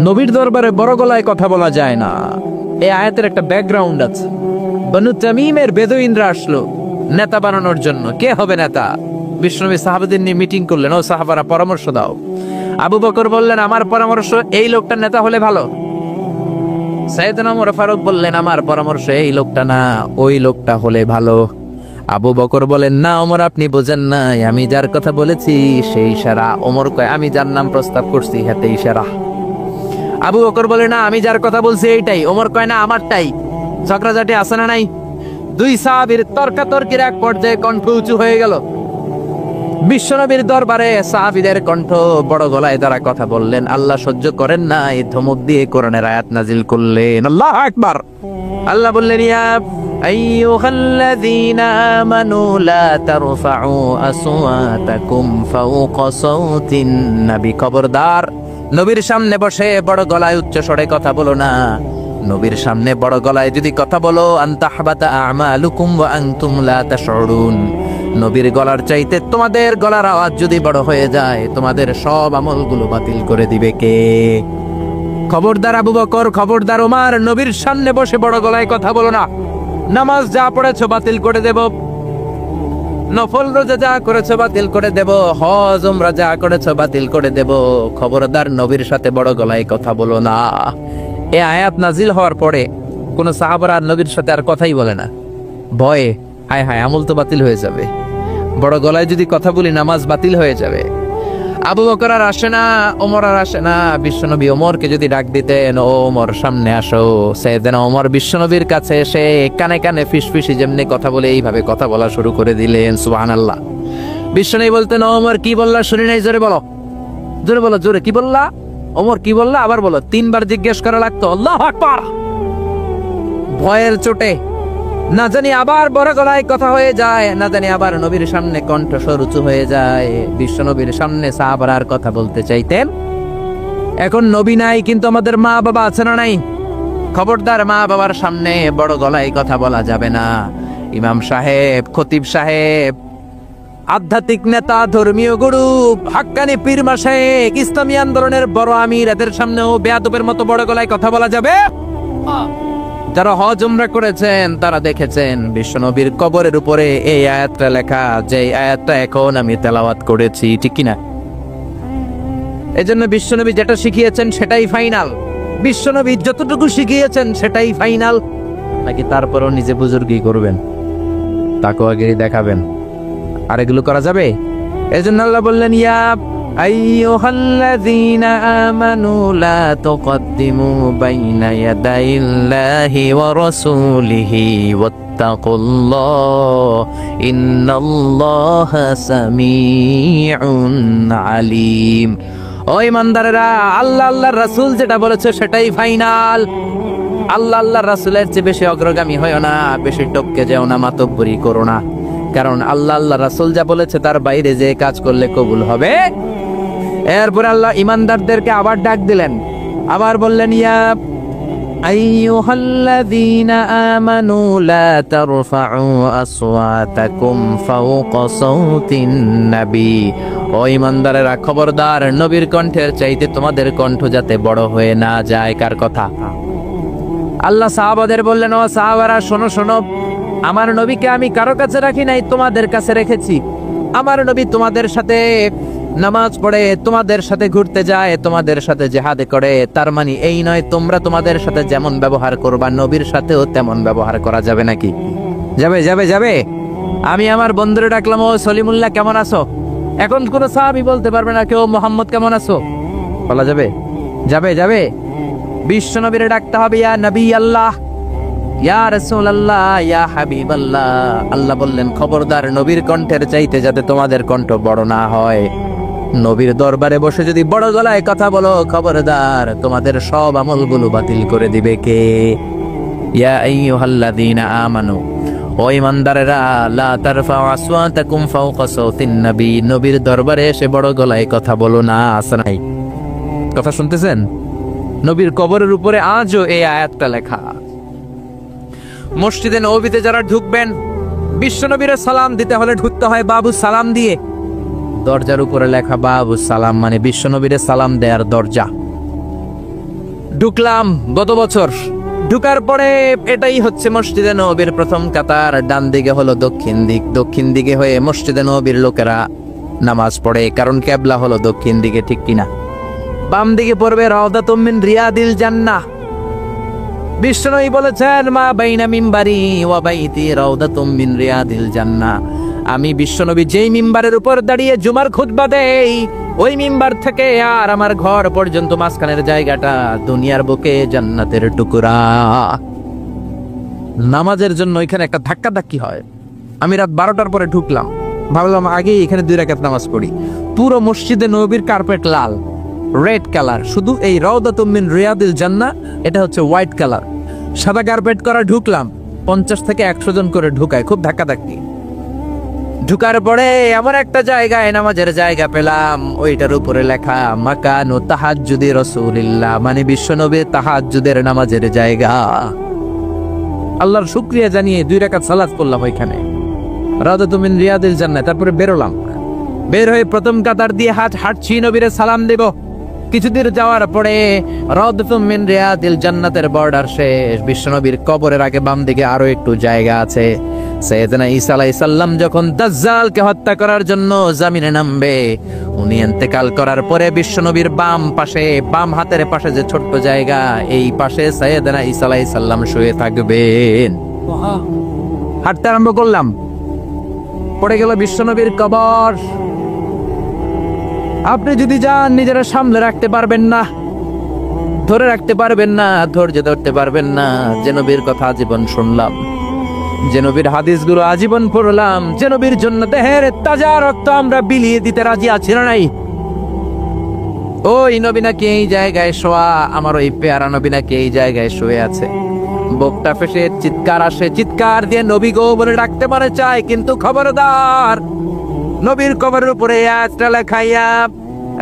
নবীর দরবারে বড় গলায় কথা বলা যায় না। এই আয়াতের একটা ব্যাকগ্রাউন্ড আছে। বনু তামিমের বেদুইনরা আসলো নেতা বানানোর জন্য। কে হবে নেতা? বিশ্বনবী সাহাবাদের নিয়ে মিটিং করলেন, ও সাহাবারা পরামর্শ দাও। আবু বকর বললেন, আমার পরামর্শ এই লোকটা নেতা হলে ভালো। সাইয়েদনা ওমর ফারুক বললেন, আমার পরামর্শ এই লোকটা না, ওই লোকটা হলে ভালো। আবু বকর বলেন, না ওমর আপনি বোঝেন নাই, আমি যার কথা বলেছি সেই ইশারা। ওমর কয়, আমি যার নাম প্রস্তাব করছি হাতে ইশারা। আবু বকর বলে, না আমি যার কথা বলছি এইটাই। ওমর কয়, না আমারটাই। ঝগড়াঝাটি আছে না নাই? দুই সাহাবীর তর্কাতর্কির এক পর্যায়ে কণ্ঠ উঁচু হয়ে গেল। বিশ্বনবীর দরবারে সাহাবীদের কণ্ঠ বড় গলায় তারা কথা বললেন। আল্লাহ সহ্য করেন না, এই ধমক দিয়ে কোরআনের আয়াত নাজিল করলেন। আল্লাহু আকবার। আল্লাহ বললেন, ইয়া আইয়ুহাল্লাযীনা আমানু লা তারফাউ আসওয়াতাকুম ফাওকা সাওতিন নবী। খবরদার, নবীর সামনে বসে বড় গলায় উচ্চ স্বরে কথা বলো না। নবীর সামনে বড় গলায় যদি কথা বলো, আনতাহবাতা আমালুকুম ওয়া আনতুম লা তাশউরুন। নবীর গলার চাইতে তোমাদের গলার আওয়াজ যদি বড় হয়ে যায়, তোমাদের সব আমলগুলো বাতিল করে দিবে কে? খবরদার আবু বকর, খবরদার ওমর, নবীর সামনে বসে বড় গলায় কথা বলো না। নামাজ যা পড়েছো বাতিল করে দেব, নফল রোজা যা করেছো বাতিল করে দেব, হজ উমরা যা করেছো বাতিল করে দেব। খবরদার নবীর সাথে বড় গলায় কথা বলো না। এই আয়াত নাজিল হওয়ার পরে কোন সাহাবারা নবীর সাথে আর কথাই বলে না, ভয়ে। হায় হায়, আমল তো বাতিল হয়ে যাবে, বড় গলায় যদি কথা বলি নামাজ বাতিল হয়ে যাবে। আবু বকর আর আসে না, ওমর আর আসে না। বিশ্বনবী ওমরকে যদি ডাক দিতেন, ও ওমর সামনে আসো, সাইয়েদনা ওমর বিশ্বনবীর কাছে এসে কানে কানে ফিসফিসি যেমনি কথা বলে এইভাবে কথা বলা শুরু করে দিলেন। সুবহানাল্লাহ। বিশ্বনবী বলতেন, ও ওমর কি বললা শুনি নাই, জোরে বলো, জোরে বলো, জোরে। কি বললা ওমর, কি বললা, আবার বলো। 3 বার জিজ্ঞেস করা লাগতো। আল্লাহু আকবার। ভয়ের চোটে না জানি আবার বড় গলায় কথা হয়ে যায়, না জানি আবার নবীর সামনে কণ্ঠস্বর উঁচু হয়ে যায়। বিশ্ব নবীর সামনে সাহাবারা আর কথা বলতে চাইতেন। এখন নবী নাই, কিন্তু আমাদের মা বাবা আছে না নাই? খবরদার, মা বাবার সামনে বড় গলায় কথা বলা যাবে না। ইমাম সাহেব, খতিব সাহেব, আধ্যাত্মিক নেতা, ধর্মীয় গুরু, হাক্কানি পীর মাশায়েখ, ইসলামী আন্দোলনের বড় আমির, এদের সামনেও বেয়াদবের মতো বড় গলায় কথা বলা যাবে? যারা হজ উমরা করেছেন তারা দেখেছেন বিশ্বনবীর কবরের উপরে এই আয়াতটা লেখা, যে আয়াতটা এখন আমি তেলাওয়াত করেছি, ঠিক কিনা? এজন্য বিশ্বনবী যেটা শিখিয়েছেন সেটাই ফাইনাল। বিশ্বনবী যতটুকু শিখিয়েছেন সেটাই ফাইনাল। নাকি তারপরও নিজে বুজুর্গি করবেন, তাকওয়াগিরি দেখাবেন, আর এগুলো করা যাবে? এজন্য আল্লাহ বললেন, ইয়া আইয়ুহাল্লাযীনা আমানু লা তুকদ্দিমু বাইনা ইয়াদাইল্লাহি ওয়া রাসূলিহি ওয়াত্তাকুল্লাহ ইন্নাল্লাহা সামিউন আলীম। ও ইমানদারেরা, আল্লাহ আল্লাহর রাসূল যেটা বলেছে সেটাই ফাইনাল। আল্লাহ আল্লাহর রাসূলের চেয়ে বেশি অগ্রগামী হয়ো না, বেশি টপকে যেও না, মাতব্বরি করো না। কারণ আল্লাহ আল্লাহ রাসূল যা বলেছে তার বাইরে যে কাজ করলে কবুল হবে। এরপর আল্লাহ ইমানদারদেরকে আবার ডাক দিলেন, আবার বললেন, ইয়া আইয়ুহাল্লাযীনা আমানু লা তারফাউ আসওয়াতাকুম ফাওকা সাওতিন নবী। ও ইমানদারেরা, খবরদার, নবীর কণ্ঠের চাইতে তোমাদের কণ্ঠ যাতে বড় হয়ে না যায়। কার কথা? আল্লাহ সাহাবাদের বললেন, ও সাহাবারা শোনো শোনো, আমার নবীকে আমি কারো কাছে রাখি নাই, তোমাদের কাছে রেখেছি। আমার নবী তোমাদের সাথে নামাজ পড়ে, তোমাদের সাথে ঘুরতে যায়, তোমাদের সাথে জিহাদ করে। তার মানে এই নয় তোমরা তোমাদের সাথে যেমন ব্যবহার করবা নবীর সাথেও তেমন ব্যবহার করা যাবে নাকি? যাবে যাবে যাবে। আমি আমার বন্ধুরে ডাকলাম, ও সলিমুল্লাহ কেমন আছো? এখন কোন সাহাবী বলতে পারবে না কেউ মোহাম্মদ কেমন আছো, বলা যাবে? যাবে যাবে। বিশ্ব নবীরে ডাকতে হবে, ইয়া নবী আল্লাহ, ইয়া রাসূলুল্লাহ, ইয়া হাবিবাল্লাহ। আল্লাহ বললেন, খবরদার, নবীর কণ্ঠের চাইতে যাতে তোমাদের কণ্ঠ বড় না হয়। নবীর দরবারে বসে যদি বড় গলায় কথা বলো, খবরদার, তোমাদের সব আমলগুলো বাতিল করে দিবে কে? ইয়া আইয়ুহাল্লাযীনা আমানু, ও ইমানদারেরা, লা তারফাউ আসওয়াতাকুম ফাওকা সাওতিন নবী। নবীর দরবারে এসে বড় গলায় কথা বলো না। আছে নাই? কথা শুনতেছেন? নবীর কবরের উপরে আজও এই আয়াতটা লেখা। মসজিদে নববীতে যারা ঢুকবেন, বিশ্বনবীর সালাম দিতে হলে ঢুকতে হয় বাবু সালাম দিয়ে। দরজার উপরে লেখা বাবু সালাম, মানে বিশ্বনবীর সালাম দেয়ার দরজা। ঢুকলাম গত বছর। ঢুকার পরে এটাই হচ্ছে মসজিদে নববীর প্রথম কাতার। ডান দিকে হলো দক্ষিণ দিক, দক্ষিণ দিকে হয়ে মসজিদে নববীর লোকেরা নামাজ পড়ে, কারণ কিবলা হলো দক্ষিণ দিকে, ঠিক কিনা? বাম দিকে পড়বে রাউদাতুম মিন রিয়াদিল জান্নাহ। বিষ্ণুই বলেছেন, মা বাইনা মিম্বারি ওয়া বাইতি রাউদাতুম মিন রিয়াদিল জান্নাহ। আমি বিশ্বনবী যেই মিম্বারের উপর দাঁড়িয়ে জুমার খুতবা দেই, ওই মিম্বার থেকে আর আমার ঘর পর্যন্ত মাঝখানের জায়গাটা দুনিয়ার বুকে জান্নাতের টুকরা। নামাজের জন্য এখানে একটা ধাক্কাধাক্কি হয়। আমি রাত 12টার পরে ঢুকলাম, ভাবলাম আগে এখানে 2 রাকাত নামাজ পড়ি। পুরো মসজিদে নববীর কার্পেট লাল, রেড কালার, শুধু এই রাউদাতুম মিন রিয়াদিল জান্নাহ এটা হচ্ছে হোয়াইট কালার, সাদা কার্পেট করা। ঢুকলাম, 50 থেকে 100 জন করে ঢুকায়, খুব ধাক্কাধাক্কি। ঢুকার পরে এমন একটা জায়গায় নামাজের জায়গা পেলাম, ওইটার উপরে লেখা মাকানু তাহাজ্জুদি রাসূলিল্লাহ, মানে বিশ্বনবীর তাহাজ্জুদের নামাজের জায়গা। আল্লাহর শুকরিয়া জানিয়ে 2 রাকাত সালাত পড়লাম ওইখানে, রাউদাতুম মিন রিয়াদিল জান্নাহ। তারপরে বেরোলাম, বের হয়ে প্রথম কাতার দিয়ে হাঁটছি, নবীরে সালাম দেব। কিছুদূর যাওয়ার পরে রাউদাতুম মিন রিয়াদিল জান্নাতের বর্ডার শেষ। বিশ্বনবীর কবরের আগে বাম দিকে আরো একটু জায়গা আছে। সাইয়েদনা ঈসা আলাইহিস সালাম যখন দাজ্জালকে হত্যা করার জন্য জমিনে নামবে, উনি ইন্তেকাল করার পরে বিশ্বনবীর বাম পাশে, বাম হাতের পাশে যে ছোট্ট জায়গা, এই পাশে সাইয়েদনা ঈসা আলাইহিস সালাম শুয়ে থাকবেন। হাঁটতে আরম্ভ করলাম, পড়ে গেল বিশ্বনবীর কবর। আপনি যদি যান, নিজেরা সামলে রাখতে পারবেন না, ধরে রাখতে পারবেন না, ধৈর্য ধরতে পারবেন না। যে নবীর কথা আজীবন শুনলাম, যে নবীর হাদিসগুলো আজীবন পড়লাম, যে নবীর জন্য দেহের তাজা রক্ত আমরা বিলিয়ে দিতে রাজি আছি না নাই, ওই নবী নাকি এই জায়গায় শোয়া, আমার ওই পেয়ারা নবী নাকি এই জায়গায় শুয়ে আছে। বুকটা ফেসে চিৎকার আসে, চিৎকার দিয়ে নবী গো বলে ডাকতে মনে চায়, কিন্তু খবরদার, নবীর কবরের উপরে আয়াতটা লেখাইয়া,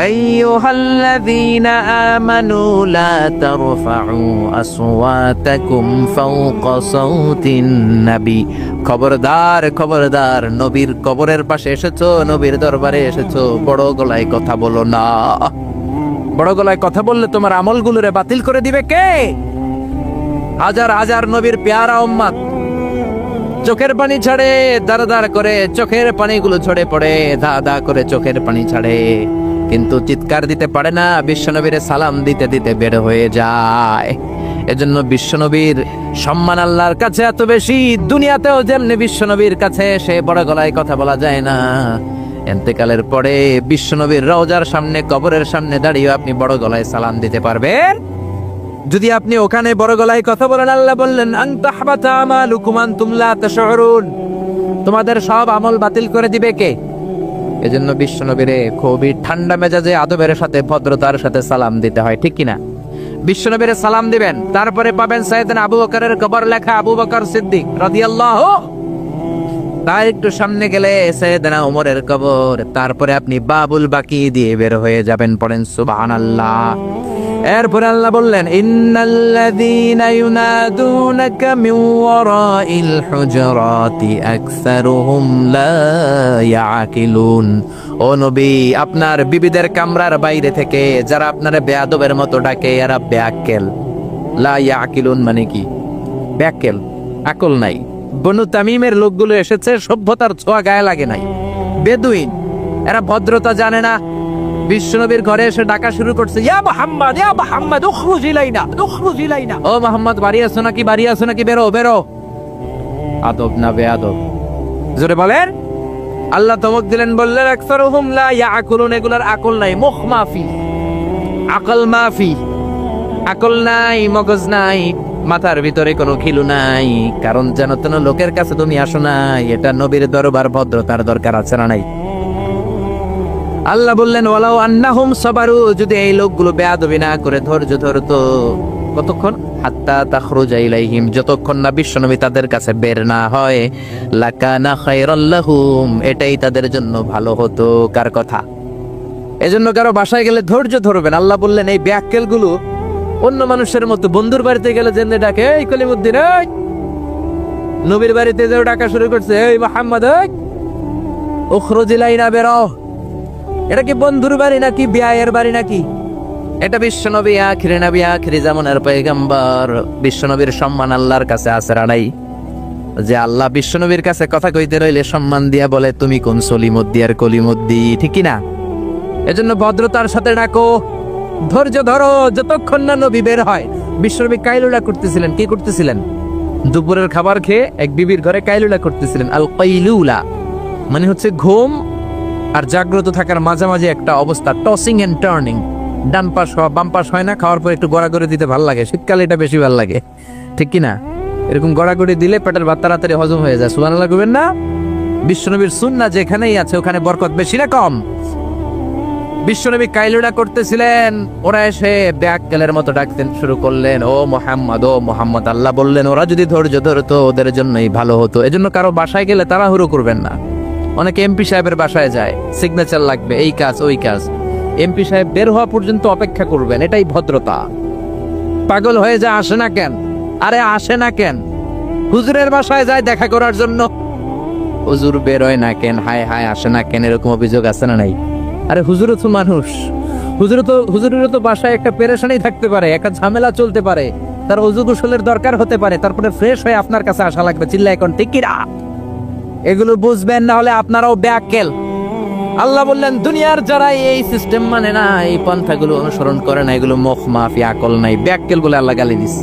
আইয়ুহাল্লাযীনা আমানু লা তারফাউ আসওয়াতাকুম ফাওকা সাওতিন নবী। খবরদার, খবরদার, নবীর কবরের পাশে এসেছো, নবীর দরবারে এসেছো, বড় গলায় কথা বলো না। বড় গলায় কথা বললে তোমার আমলগুলোরে বাতিল করে দিবে কে? হাজার হাজার নবীর পেয়ারা উম্মত চোখের পানি ছাড়ে, দাঁড়া দাঁড়া করে চোখের পানিগুলো ঝরে পড়ে, ধা ধা করে চোখের পানি ছাড়ে, কিন্তু চিৎকার দিতে পারে না। বিশ্বনবীর সালাম দিতে দিতে বের হয়ে যায়। এজন্য বিশ্বনবীর সম্মান আল্লাহর কাছে এত বেশি, দুনিয়াতেও যেমনি বিশ্বনবীর কাছে সে বড় গলায় কথা বলা যায় না, ইন্তেকালের পরে বিশ্বনবীর রওজার সামনে, কবরের সামনে দাঁড়িয়ে আপনি বড় গলায় সালাম দিতে পারবেন। যদি আপনি ওখানে বড় গলায় কথা বলেন, আল্লাহ বললেন আনতাহবাতা আমালুকুম আনতুম লা তাশউরুন, তোমাদের সব আমল বাতিল করে দিবে কে? এজন্য বিশ্বনবীরে খুবই ঠান্ডা মেজাজে, আদবের সাথে, ভদ্রতার সাথে সালাম দিতে হয়, ঠিক কিনা? বিশ্বনবীরে সালাম দিবেন, তারপরে পাবেন সাইয়েদনা আবু বকরের কবর লেখা আবু বকর সিদ্দিক রাদিয়াল্লাহু। তার একটু সামনে গেলে সাইয়েদনা ওমরের কবর, তারপরে আপনি বাবুল বাকি দিয়ে বের হয়ে যাবেন। পড়েন সুবহানাল্লাহ। এরপরে আল্লাহ বললেন ইন্নাল্লাযীনা ইউনাদুনাকা মিন ওয়ারাইল হুজুরাতি আকসারুহুম লা ইয়াকিলুন। ও নবী, আপনার বিবিদের কামরার বাইরে থেকে যারা আপনারে বেয়াদবের মতো ডাকে, এরা বেআক্কেল। লা ইয়াকিলুন মানে কি? বেআক্কেল, আকল নাই। বনু তামিমের লোকগুলো এসেছে, সভ্যতার ছোঁয়া গায়ে লাগে নাই, বেদুইন, এরা ভদ্রতা জানে না। বিশ্বনবীর ঘরে এসে ডাকা শুরু করছে, ইয়া মুহাম্মদ, ইয়া মুহাম্মদ, উখরুজ ইলাইনা, উখরুজ ইলাইনা। ও মুহাম্মদ, বাড়ি আছো নাকি, বাড়ি আছো নাকি, বেরো বেরো। আদব না বেয়াদব? জোরে বলেন। আল্লাহ ধমক দিলেন, বললেন আকসারুহুম লা ইয়াকুলুন, এগুলার আকল নাই, মুখ মাফি, আকল মাফি, আকল নাই, মগজ নাই, মাথার ভিতরে কোনো খিলু নাই। কারণ যেন তেন লোকের কাছে তুমি আসো নাই, এটা নবীর দরবার, ভদ্রতার দরকার আছে না নাই? আল্লাহ বললেন ওয়ালাউ আন্নাহুম সাবারু, যদি এই লোকগুলো বেয়াদবি না করে ধৈর্য ধরতো, কতক্ষণ? হাত্তা তাখরুজা ইলাইহিম, যতক্ষণ না বিশ্বনবী তাদের কাছে বের না হয়, লাকানা খায়রাল লাহুম, এটাই তাদের জন্য ভালো হতো। কার কথা? এজন্য কারো বাসায় গেলে ধৈর্য ধরবেন। আল্লাহ বললেন এই বেআক্কেল গুলো অন্য মানুষের মতো বন্ধুর বাড়িতে গেলে যেন ডাকে, এই কলিমুদ্দিন, এই নবীর বাড়িতে যে ডাকা শুরু করছে, এই মুহাম্মদ, এই উখরুজ ইলাইনা, বেরো। এটা কি বন্ধুর বাড়ি নাকি বিয়ের বাড়ি নাকি? এটা বিশ্বনবী, আখিরি নবী, আখিরি জামানার পয়গম্বর। বিশ্বনবীর সম্মান আল্লাহর কাছে আছে নাই? যে আল্লাহ বিশ্বনবীর কাছে কথা কইতে রইলে সম্মান দিয়া বলে তুমি কোন সলিমুদ্দি আর কলিমুদ্দি, ঠিক কি না? এজন্য ভদ্রতার সাথে ডাকো, ধৈর্য ধরো যতক্ষণ না নবী বের হয়। বিশ্বনবী কাইলুলা করতেছিলেন। কি করতেছিলেন? দুপুরের খাবার খেয়ে এক বিবির ঘরে কাইলুলা করতেছিলেন। আল কাইলুলা মানে হচ্ছে ঘুম আর জাগ্রত থাকার মাঝামাঝি একটা অবস্থা, টসিং এন্ড টার্নিং। ডান পাশ হওয়া বাম পাশ হয় না, খাওয়ার পর একটু গড়াগড়ি দিতে ভালো লাগে, শীতকালে এটা বেশি ভালো লাগে, ঠিক কি না? এরকম গড়াগড়ি দিলে পেটের ভাত তাড়াতাড়ি হজম হয়ে যায়। সুবহানাল্লাহ কইবেন না? বিশ্বনবীর সুন্নাহ যেখানেই আছে ওখানে বরকত বেশি না কম? বিশ্বনবী কাইলুলা করতেছিলেন, ওরা এসে ব্যাককেলের মতো ডাকতেন শুরু করলেন, ও মোহাম্মদ, ও মোহাম্মদ। আল্লাহ বললেন ওরা যদি ধৈর্য ধরতো ওদের জন্যই ভালো হতো। এজন্য কারো বাসায় গেলে তাড়াহুড়ো করবেন না। অনেকে এমপি সাহেবের বাসায় যায়, সিগনেচার লাগবে, এই কাজ ওই কাজ। এমপি সাহেব বের হওয়া পর্যন্ত অপেক্ষা করবেন, এটাই ভদ্রতা। পাগল হয়ে যায়, আসে না কেন? আরে আসে না কেন? হুজুরের বাসায় যায় দেখা করার জন্য, হুজুর বের হয় না কেন? হায় হায়, আসে না কেন? এরকম অভিযোগ আছে না নাই? আরে হুজুরও তো মানুষ, হুজুরেরও তো বাসায় একটা পেরেশানি থাকতে পারে, একটা ঝামেলা চলতে পারে, তার ওযু গোসলের দরকার হতে পারে, তারপরে ফ্রেশ হয়ে আপনার কাছে আসা লাগবে। চিল্লা এখন ঠিক কি না? এগুলো বুঝবেন, না হলে আপনারাও ব্যাককেল। আল্লাহ বললেন দুনিয়ার যারা এই সিস্টেম মানে না, এই পন্থাগুলো অনুসরণ করে না, এগুলো মুখ মাফি, আকল নাই, ব্যাককেল বলে আল্লাহ গালি দিস।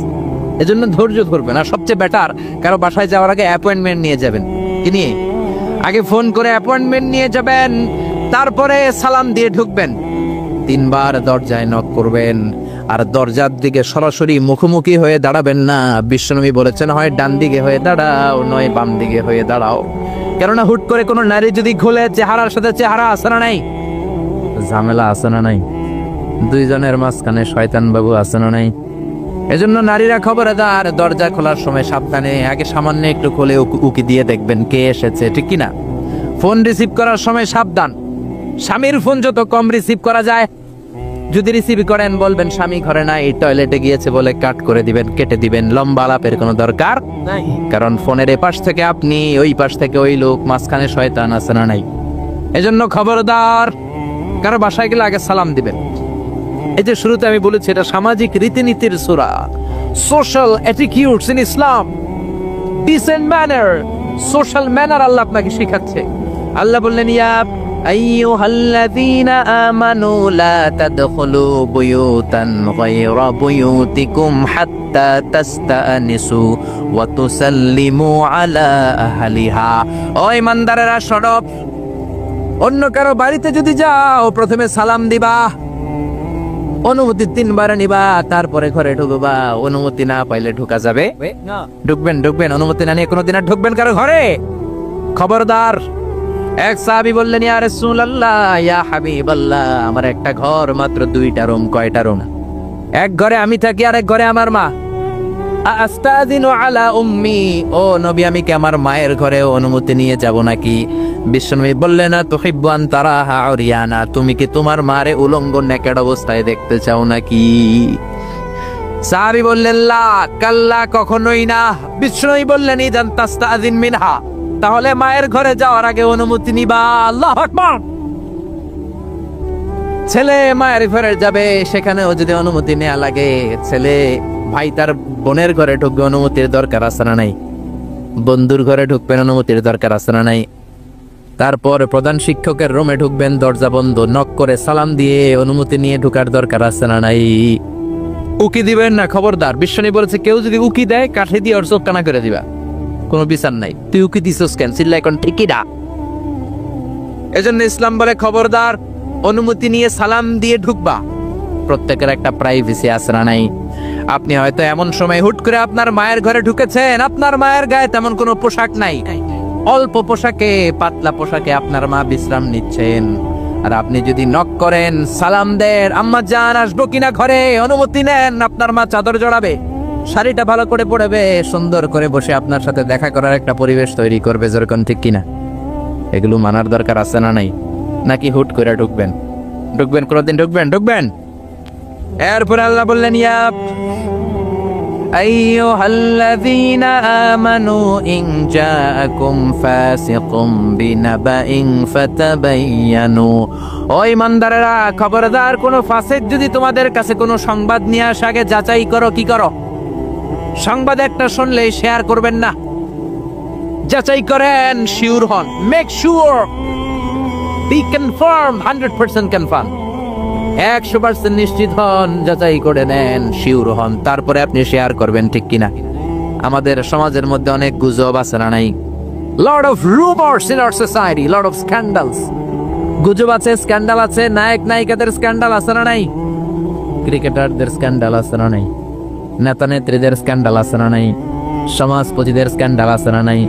এজন্য ধৈর্য ধরবেন। আর সবচেয়ে বেটার, কারো বাসায় যাওয়ার আগে অ্যাপয়েন্টমেন্ট নিয়ে যাবেন। কি নিয়ে? আগে ফোন করে অ্যাপয়েন্টমেন্ট নিয়ে যাবেন, তারপরে সালাম দিয়ে ঢুকবেন। 3 বার দরজায় নক করবেন, আর দরজার দিকে সরাসরি মুখোমুখি হয়ে দাঁড়াবেন না। বিশ্বনবী বলেছেন হয় ডান দিকে হয়ে দাঁড়াও, নয় বাম দিকে হয়ে দাঁড়াও। কেননা হুট করে কোনো নারী যদি খোলে, চেহারার সাথে চেহারা আছে না নাই? ঝামেলা আছে না নাই? দুইজনের মাঝখানে শয়তান বাবু আছে না নাই? এজন্য নারীরা খবরদার, দরজা খোলার সময় সাবধানে, আগে সামান্য একটু খুলে উকি দিয়ে দেখবেন কে এসেছে, ঠিক কি না? ফোন রিসিভ করার সময় সাবধান, স্বামীর ফোন যত কম রিসিভ করা যায়। যদি রিসিভ করেন বলবেন স্বামী ঘরে নাই, টয়লেটে গিয়েছে বলে কাট করে দিবেন, কেটে দিবেন। লম্বা আলাপের কোনো দরকার নাই, কারণ ফোনের এপাশ থেকে আপনি, ওই পাশ থেকে ওই লোক, মাঝখানে শয়তান আছে না নাই? এজন্য খবরদার, কারো বাসায় গেলে আগে সালাম দিবেন। এই যে শুরুতে আমি বলেছি, এটা সামাজিক রীতিনীতির সূরা, social etiquettes in Islam, decent manner, social manner আল্লাহ আপনাকে শেখাচ্ছে। আল্লাহ বললেন ইয়া আইয়ুহাল্লাযীনা আমানু লা তাদখুলু বুয়ুতান গায়রা বুয়ুতিকুম হাত্তা তাস্তানিসু ওয়া তুসাল্লিমু আলা আহলিহা। ও ঈমানদারেরা শোনো, অন্য কারো বাড়িতে যদি যাও প্রথমে সালাম দিবা, অনুমতি 3 বার নিবা, তারপরে ঘরে ঢুকবা। অনুমতি না পাইলে ঢোকা যাবে? ঢুকবেন। অনুমতি না নিয়ে কোনোদিন আর ঢুকবেন কারো ঘরে? খবরদার। এক সাহাবী বললেন ইয়া রাসূলুল্লাহ, ইয়া হাবিবাল্লাহ, আমার একটা ঘর, মাত্র 2টা রুম। কয়টা রুম? এক ঘরে আমি থাকি, আর এক ঘরে আমার মা। আস্তাযিনু আলা উম্মি, ও নবী, আমি কি আমার মায়ের ঘরে অনুমতি নিয়ে যাব নাকি? বিশ্বনবী বললেন তুহিব্বু আন তারাহা উরিয়ানা, তুমি কি তোমার মারে উলঙ্গ নেকেড অবস্থায় দেখতে চাও নাকি? সাহাবী বললেন লা, কাল্লা, কখনোই না। বিশ্বনবী বললেন ইদান তাস্তাযিন মিনহা, তাহলে মায়ের ঘরে যাওয়ার আগে অনুমতি নিবা। আল্লাহু আকবার। ছেলে মায়ের ঘরে যাবে, সেখানেও যদি অনুমতি নেওয়া লাগে, ছেলে ভাই তার বোনের ঘরে ঢুকবে, অনুমতির দরকার আছে না নাই? বন্ধুর ঘরে ঢুকবেন, অনুমতির দরকার আছে না নাই? তারপর প্রধান শিক্ষকের রুমে ঢুকবেন, দরজা বন্ধ, নক করে সালাম দিয়ে অনুমতি নিয়ে ঢোকার দরকার আছে না নাই? উকি দিবেন না, খবরদার। বিশ্বনবী বলেছে কেউ যদি উকি দেয়, কাঠি দিয়ে ওর চোখ কানা করে দিবা, কোনো বিচার নাই। তুই উকি দিছস কেন? চিল্লা এখন ঠিকই না। এজন্য ইসলাম বলে খবরদার, অনুমতি নিয়ে সালাম দিয়ে ঢুকবা। প্রত্যেকের একটা প্রাইভেসি আছে না নাই? আপনি হয়তো এমন সময় হুট করে আপনার মায়ের ঘরে ঢুকেছেন, আপনার মায়ের গায়ে তেমন কোনো পোশাক নাই, অল্প পোশাকে, পাতলা পোশাকে আপনার মা বিশ্রাম নিচ্ছেন। আর আপনি যদি নক করেন, সালাম দেন, আম্মা জান আসবো কিনা ঘরে, অনুমতি নেন, আপনার মা চাদর জড়াবে, শাড়িটা ভালো করে পরবে, সুন্দর করে বসে আপনার সাথে দেখা করার একটা পরিবেশ তৈরি করবে, যেরকম, ঠিক কিনা? এগুলো মানার দরকার আছে না নাই? নাকি হুট করে ঢুকবেন? কোনদিন ঢুকবেন। এরপরে আল্লাহ বললেন ইয়া আইয়ুহাল্লাযীনা আমানু ইন জাআকুম ফাসিকুম বিনাবাইন ফাতাবায়ানু ও ইমানদারেরা, খবরদার, কোনো ফাসিক যদি তোমাদের কাছে কোনো সংবাদ নিয়ে আসে, আগে যাচাই করো। কি করো? সংবাদ একটা শুনলেই শেয়ার করবেন না, যাচাই করেন, শিওর হন, make sure, be confirm, 100% confirm, 100% নিশ্চিত হন, যাচাই করে নেন, শিওর হন, তারপরে আপনি শেয়ার করবেন, ঠিক কিনা? আমাদের সমাজের মধ্যে অনেক গুজব আছে না নাই? Lot of rumours in our society, lot of scandals. গুজব আছে, স্ক্যান্ডাল আছে, নায়ক নায়িকাদের স্ক্যান্ডাল আছে না নাই? ক্রিকেটারদের স্ক্যান্ডাল আছে না নাই? নেতা নেত্রীদের স্ক্যান্ডাল আছে না নাই? সমাজপতিদের স্ক্যান্ডাল আছে না নাই?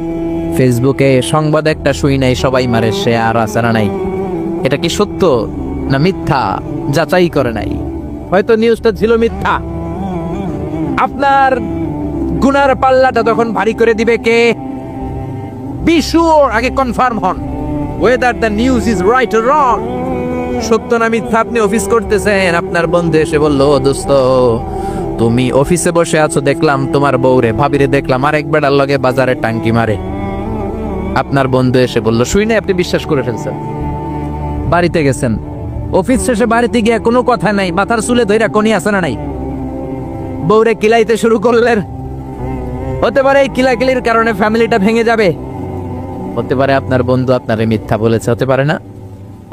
ফেসবুকে সংবাদ একটা শুই নাই, সবাই মারে শেয়ার আছে না নাই? এটা কি সত্য না মিথ্যা যাচাই করে নাই? হয়তো নিউজটা ছিল মিথ্যা। আপনার গুনার পাল্লাটা তখন ভারী করে দিবে কে? বি শিওর, আগে কনফার্ম হন whether the news is right or wrong, সত্য না মিথ্যা। আপনি অফিস করতেছেন, আপনার বন্ধু এসে বলল, দোস্ত তুমি অফিসে বসে আছো, দেখলাম তোমার বউরে ভাবিরে দেখলাম আরেক বেড়ার লগে বাজারে টাঙ্কি মারে। আপনার বন্ধু এসে বলল, শুনে আপনি বিশ্বাস করে ফেলছেন। বাড়িতে গেছেন, অফিস শেষে বাড়িতে গিয়ে কোনো কথা নাই, মাথার চুলে ধইরা কোনি আছে না নাই, বউরে কিলাইতে শুরু করলেন। হতে পারে এই কিলাকিলির কারণে ফ্যামিলিটা ভেঙে যাবে। হতে পারে আপনার বন্ধু আপনারে মিথ্যা বলেছে, হতে পারে না?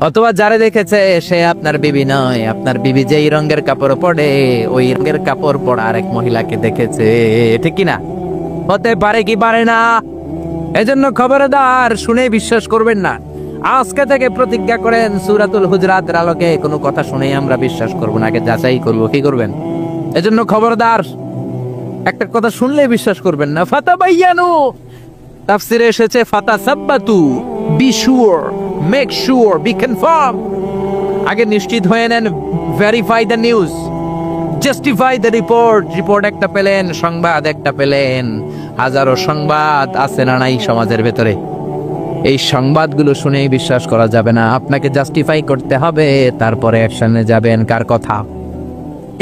অথবা যারে দেখেছে সে আপনার বিবি নয়, আপনার বিবি যেই রঙের কাপড় পরে ওই রঙের কাপড় পরা আরেক মহিলাকে দেখেছে, ঠিক কিনা? হতে পারে কি পারে না? এজন্য খবরদার, শুনে বিশ্বাস করবেন না। আজকে থেকে প্রতিজ্ঞা করেন, সূরাতুল হুজরাতের আলোকে কোনো কথা শুনেই আমরা বিশ্বাস করব না, আগে যাচাই করব। কি করবেন? এজন্য খবরদার, একটা কথা শুনলে বিশ্বাস করবেন না। ফাতাবায়ানু, তাফসিরে এসেছে ফাতাসাব্বাতু, be sure, make sure, be confirm, আগে নিশ্চিত হয়ে নেন, verify the news, justify the report. Report একটা পেলেন, সংবাদ একটা পেলেন, হাজারো সংবাদ আছে না নাই সমাজের ভেতরে, এই সংবাদগুলো শুনেই বিশ্বাস করা যাবে না, আপনাকে জাস্টিফাই করতে হবে, তারপরে অ্যাকশনে যাবেন। কার কথা?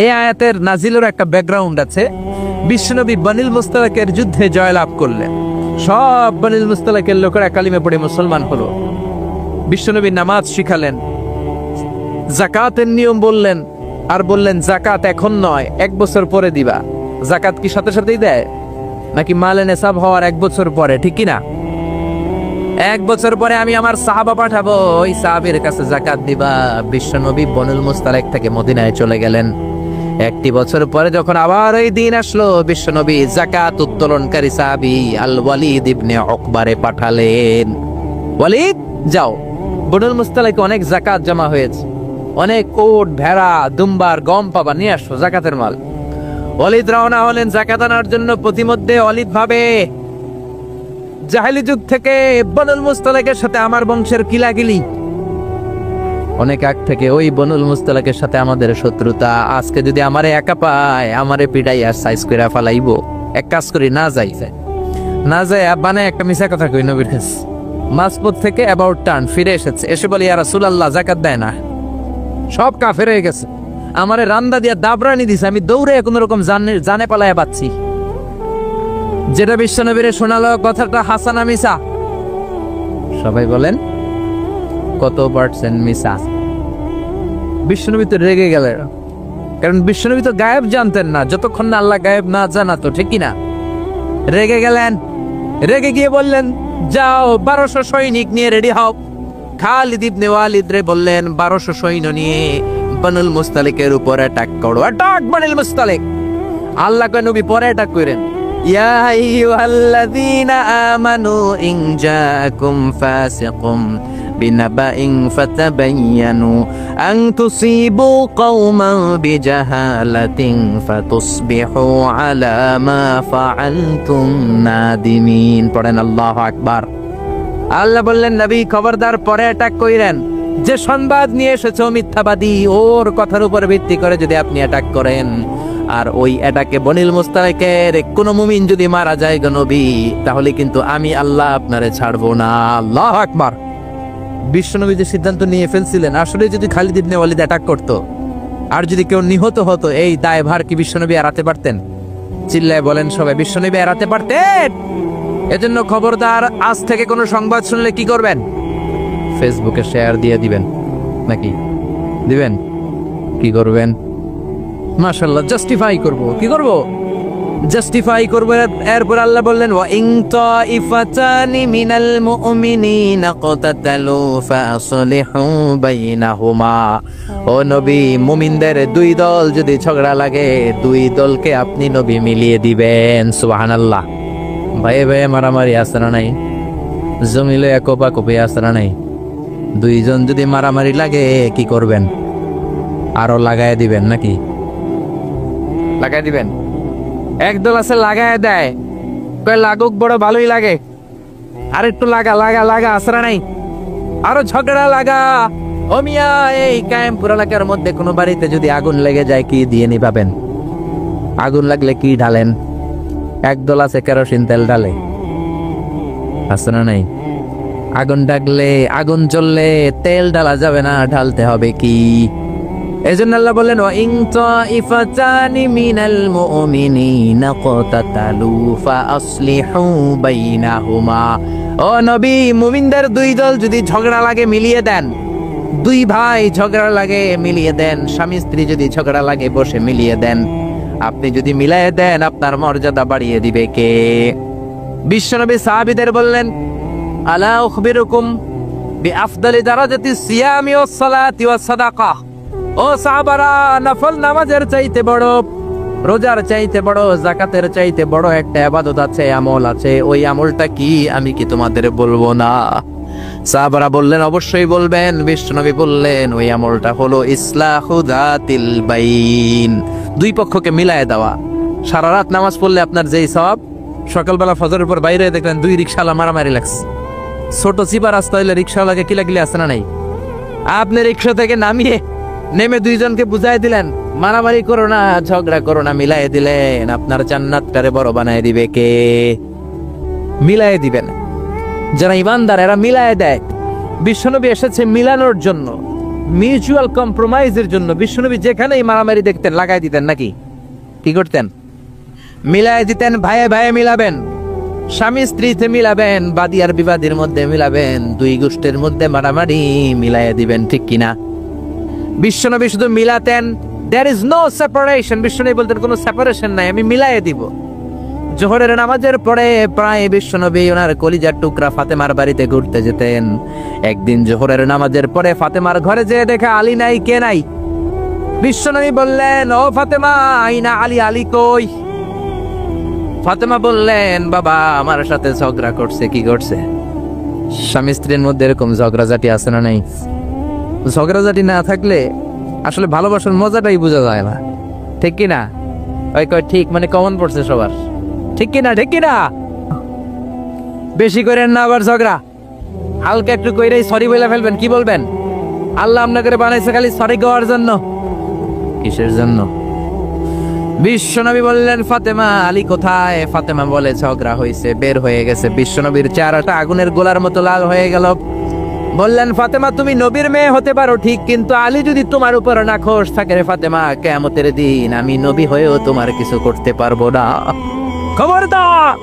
এই আয়াতের নাজিলের একটা ব্যাকগ্রাউন্ড আছে। বিশ্বনবী বনিল মুস্তালাকের যুদ্ধে জয়লাভ করলেন, সব বনিল মুস্তালাকের লোকেরা কালিমে পড়ে মুসলমান হলো। বিশ্বনবী নামাজ শিখালেন, যাকাতের নিয়ম বললেন, আর বললেন যাকাত এখন নয়, 1 বছর পরে দিবা। যাকাত কি সাথে সাথেই দেয় নাকি মালে নেসাব হওয়ার 1 বছর পরে, ঠিক কিনা? 1 বছর পরে আমি আমার সাহাবা পাঠাবো, ওই সাহাবীর কাছে যাকাত দিবা। বিশ্বনবী বনুল মুস্তালিক থেকে মদিনায় চলে গেলেন। 1 বছর পরে যখন আবার ওই দিন আসলো, বিশ্বনবী যাকাত উত্তোলনকারী সাহাবী আল ওয়ালিদ ইবনে উকবারে পাঠালেন, ওয়ালিদ যাও, বনুল মুস্তালিকে অনেক যাকাত জমা হয়েছে, অনেক ওট, ভেড়া, দুম্বার, গম পাবা, নিয়ে আসো যাকাতের মাল। ওয়ালিদ রওনা হলেন যাকাত আনার জন্য। প্রতিমধ্যে ওয়ালিদ ভাবে, জাহেলি যুগ থেকে বনুল মুস্তালিকের সাথে আমার বংশের কিলাকিলি, অনেক আগ থেকে ওই বনুল মুস্তালিকের সাথে আমাদের শত্রুতা। আজকে যদি আমারে একা পায়, আমারে পিটাই আর সাইজ কইরা ফালাইবো। এক কাজ করি, না যাই, না যাই বানায় একটা মিছা কথা কই নবীর কাছে। মাসপত থেকে অ্যাবাউট টার্ন ফিরে এসেছে, এসে বলি, ইয়া রাসূলুল্লাহ যাকাত দেয় না, সব কাফের হয়ে গেছে, আমারে রান্দা দিয়া দাবরানি দিছে, আমি দৌড়ে কোনো রকম জানে পালায়া পাচ্ছি। যেটা বিশ্বনবীরে শোনালো, কথাটা হাসানা মিসা? সবাই বলেন কত % মিসা? বিশ্বনবী তো রেগে গেলেন, কারণ বিশ্বনবী তো গায়েব জানতেন না, যতক্ষণ না আল্লাহ গায়েব না জানাতো, ঠিক কিনা? রেগে গেলেন, রেগে গিয়ে বললেন, যাও 1200 সৈনিক নিয়ে রেডি হও। খালিদ ইবনে ওয়ালিদ রে বললেন, 1200 সৈন্য নিয়ে বনুল মুস্তালিকের উপর অ্যাটাক করো। অ্যাটাক বনুল মুস্তালিক। আল্লাহ কয় নবী পরে অ্যাটাক করেন, ইয়া আইয়ুহাল্লাযীনা আমানু ইন জাআকুম ফাসিকুম বিনাবাইন ফাতাবায়ানু আন তুসিবু কওমান বিজাহালাতিন ফাতুসবিহু আলা মা ফাআলতুম নাদিমিন। পড়েন আল্লাহু আকবার। আল্লাহ বললেন, নবী খবরদার পরে অ্যাটাক কইরেন, যে সংবাদ নিয়ে এসেছে মিথ্যাবাদী, ওর কথার উপর ভিত্তি করে যদি আপনি অ্যাটাক করেন, আর ওই অ্যাটাকে বনিল মুস্তালিকের কোনো মুমিন যদি মারা যায় গো নবী, তাহলে কিন্তু আমি আল্লাহ আপনারে ছাড়বো না। আল্লাহু আকবার। বিশ্বনবী যে সিদ্ধান্ত নিয়ে ফেলছিলেন, আসলে যদি খালিদ ইবনে ওয়ালিদ অ্যাটাক করত আর যদি কেউ নিহত হতো, এই দায়ভার কি বিশ্বনবী এড়াতে পারতেন? চিল্লায় বলেন সবাই, বিশ্বনবী এড়াতে পারতেন? এজন্য খবরদার, আজ থেকে কোনো সংবাদ শুনলে কি করবেন? ফেসবুকে শেয়ার দিয়ে দিবেন, নাকি দিবেন? কি করবেন? মাশাআল্লাহ, জাস্টিফাই করব। কি করব? জাস্টিফাই করব। এরপর আল্লাহ বললেন, ওয়া ইন তাইফাতানি মিনাল মুমিনিনা ক্তাতালু ফাসলিহু বাইনাহুমা। ও নবী, মুমিনদের দুই দল যদি ঝগড়া লাগে, দুই দলকে আপনি নবী মিলিয়ে দিবেন। সুবহানাল্লাহ। ভাই ভাই মারামারি আছে না নাই? জমিলে কোপা কোপি আছে না নাই? দুইজন যদি মারামারি লাগে কি করবেন? আরো লাগায় দিবেন নাকি? লাগাই দিবেন? একদল আছে লাগায় দেয়, কয় লাগুক, বড় ভালোই লাগে, আর একটু লাগা লাগা লাগা, আসরা নাই, আরো ঝগড়া লাগা। ও মিয়া, এই কায়েমপুর এলাকার মধ্যে কোনো বাড়িতে যদি আগুন লেগে যায় কি দিয়ে নিভাবেন? আগুন লাগলে কি ঢালেন? একদল আছে কেরোসিন তেল ঢালে, আসরা নাই? আগুন ডাকলে, আগুন জ্বললে তেল ঢালা যাবে না, ঢালতে হবে কি? এজন্য আল্লাহ বললেন, ওয়া ইন তাইফাতানি মিনাল মুমিনিনা ক্তাতালু ফাসলিহু বাইনাহুমা। ও নবী, মুমিনদের দুই দল যদি ঝগড়া লাগে মিলিয়ে দেন। দুই ভাই ঝগড়া লাগে মিলিয়ে দেন। স্বামী স্ত্রী যদি ঝগড়া লাগে বসে মিলিয়ে দেন। আপনি যদি মিলিয়ে দেন, আপনার মর্যাদা বাড়িয়ে দিবে কে? বিশ্বনবী সাহাবীদের বললেন, আলা উখবিরুকুম বিআফদালি দারাজাতিস সিয়ামি ওয়াস সালাতি ওয়াস সাদাকাহ। ও সাহাবারা, নফল নামাজের চাইতে বড়, রোজার চাইতে বড়, যাকাতের চাইতে বড় একটা ইবাদত আছে, আমল আছে। ওই আমলটা কি, আমি কি তোমাদের বলবো না? সাহাবারা বললেন, অবশ্যই বলবেন। বিশ্বনবী বললেন, ওই আমলটা হলো ইসলাহু যাতিল বাইন, দুই পক্ষকে মিলায়ে দেওয়া। সারা রাত নামাজ পড়লে আপনার যেই সওয়াব, সকালবেলা ফজরের পর বাইরে দেখলেন দুই রিকশাওয়ালা মারামারি লাগছে। ছোট চিপা রাস্তা হইলে রিকশাওয়ালাকে কি লাগলে আসে না নাই? আপনি রিকশা থেকে নামিয়ে নেমে দুইজনকে বুঝাই দিলেন, মারামারি করো না, ঝগড়া করো না, মিলাই দিলেন। আপনার জান্নাতটারে বড় বানায় দিবে কে? মিলাই দিবেন। যারা ইমানদার এরা মিলাই দেয়। বিশ্বনবী এসেছে মিলানোর জন্য, মিউচুয়াল কম্প্রোমাইজের জন্য। বিশ্বনবী যেখানেই মারামারি দেখতেন লাগাই দিতেন নাকি? কি করতেন? মিলাই দিতেন। ভাইয়ে ভাইয়ে মিলাবেন, স্বামী স্ত্রীতে মিলাবেন, বাদী আর বিবাদীর মধ্যে মিলাবেন, দুই গোষ্ঠীর মধ্যে মারামারি মিলাই দিবেন, ঠিক কিনা? বিশ্বনবী শুধু মিলাতেন, there is no separation। বিশ্বনবী বলতেন কোনো সেপারেশন নাই, আমি মিলাইয়ে দিব। জোহরের নামাজের পরে প্রায় বিশ্বনবী ওনার কলিজার টুকরা ফাতেমার বাড়িতে ঘুরতে যেতেন। একদিন জোহরের নামাজের পরে ফাতেমার ঘরে যেয়ে দেখা আলী নাই। কে নাই? বিশ্বনবী বললেন, ও ফাতেমা, আইনা আলী, আলী কই? ফাতেমা বললেন, বাবা আমার সাথে ঝগড়া করছে। কি করছে? স্বামী স্ত্রীর মধ্যে এরকম ঝগড়াঝাটি আছে না নাই? ঝগড়াঝাটি না থাকলে আসলে ভালোবাসার মজাটাই বোঝা যায় না, ঠিক কিনা? ওই কয় ঠিক, মানে কমন পড়ছে সবার, ঠিক কিনা? ঠিক কিনা? বেশি করেন না আবার ঝগড়া, হালকা একটু কইরেই সরি বলে ফেলবেন। কি বলবেন? আল্লাহ আপনাকে বানাইছে খালি সরি গাওয়ার জন্য, কিসের জন্য? বিশ্বনবী বললেন, ফাতেমা, আলী কোথায়? ফাতেমা বলে, ঝগড়া হয়েছে, বের হয়ে গেছে। বিশ্বনবীর চেহারাটা আগুনের গোলার মতো লাল হয়ে গেল। বললেন, ফাতেমা তুমি নবীর মেয়ে হতে পারো ঠিক, কিন্তু আলী যদি তোমার উপর নাখোশ থাকে রে ফাতেমা, কিয়ামতের দিন আমি নবী হয়েও তোমার কিছু করতে পারবো না। খবরদার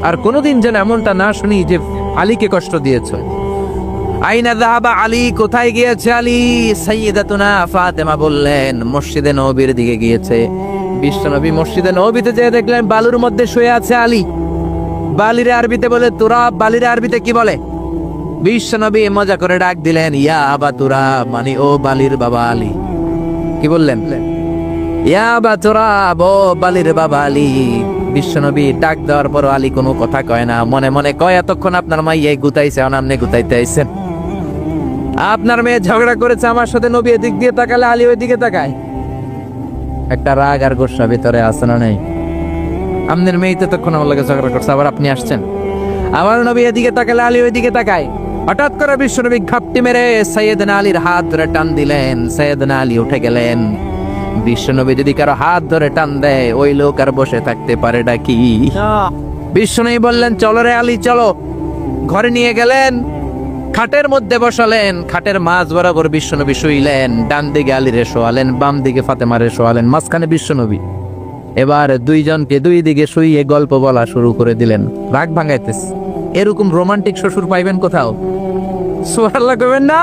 আর কোনোদিন যেন এমনটা না শুনি যে আলীকে কষ্ট দিয়েছ। আইনা যাহাবা আলী, কোথায় গিয়েছে আলী? সাইয়্যিদাতুনা ফাতেমা বললেন, মসজিদে নববীর দিকে গিয়েছে। বিশ্বনবী মসজিদে নববীতে যেয়ে দেখলেন বালুর মধ্যে শুয়ে আছে আলী। বালিরে আরবিতে বলে তুরাব, বালিরে আরবিতে কি বলে? বিশ্বনবী মজা করে ডাক দিলেন, ইয়া আবা তুরাব, মানে ও বালির বাবা আলী। কি বললেন? ইয়া আবা তুরাব, ও বালির বাবা আলী। বিশ্বনবী ডাক দেওয়ার পর আলী কোনো কথা কয় না, মনে মনে কয়, এতক্ষণ আপনার মাইয়াই গুতাইছে, অনামনে গুতাইতে আইছেন। আপনার মেয়ে ঝগড়া করেছে আমার সাথে, নবী এদিক দিয়ে তাকালে আলী ওই দিকে তাকায়। একটা রাগ আর গোসা ভিতরে আছে না নেই? আপনার মেয়ে তো তখন আমার লাগে ঝগড়া করছে, আবার আপনি আসছেন। আমার নবী এদিকে তাকালে আলী ওই দিকে তাকায়। হঠাৎ করে বিশ্বনবী ঘাপটি মেরে সাইয়েদনা আলীর হাত ধরে টান দিলেন। সাইয়েদনা আলী উঠে গেলেন। বিশ্বনবী যদি কারো হাত ধরে টান দেয়, ওই লোক আর বসে থাকতে পারে নাকি? বিশ্বনবী বললেন, চলো রে আলী চলো। ঘরে নিয়ে গেলেন, খাটের মধ্যে বসালেন, খাটের মাঝ বরাবর বিশ্বনবী শুইলেন। ডান দিকে আলীরে শোয়ালেন, বাম দিকে ফাতেমারে শোয়ালেন, মাঝখানে বিশ্বনবী। এবার দুইজনকে দুই দিকে শুইয়ে গল্প বলা শুরু করে দিলেন। রাগ ভাঙাইতেছে। এরকম রোমান্টিক শ্বশুর পাইবেন কোথাও? সুবহানাল্লাহ কইবেন না?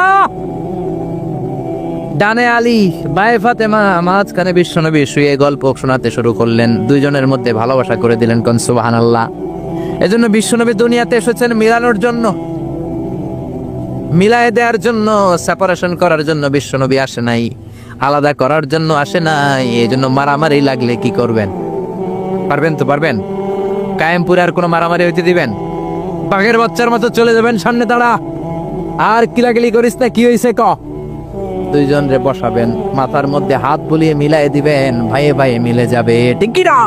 ডানে আলী, বায়ে ফাতেমা, মাঝখানে বিশ্বনবী শুয়ে গল্প শোনাতে শুরু করলেন। দুইজনের মধ্যে ভালোবাসা করে দিলেন, কোন সুবহানাল্লাহ। এজন্য বিশ্বনবী দুনিয়াতে এসেছেন মিলানোর জন্য, মিলায় দেওয়ার জন্য, সেপারেশন করার জন্য বিশ্বনবী আসে নাই, আলাদা করার জন্য আসে নাই। এই জন্য মারামারি লাগলে কি করবেন? পারবেন তো? পারবেন? কায়েমপুরে আর কোনো মারামারি হইতে দিবেন? বাঘের বাচ্চার মতো চলে যাবেন, সামনে দাঁড়া, আর কিলাকিলি করিস না, কি হয়েছে ক। দুইজন রে বসাবেন, মাথার মধ্যে হাত বুলিয়ে মিলাই দিবেন, ভাইয়ে ভাইয়ে মিলে যাবে, ঠিক কি না?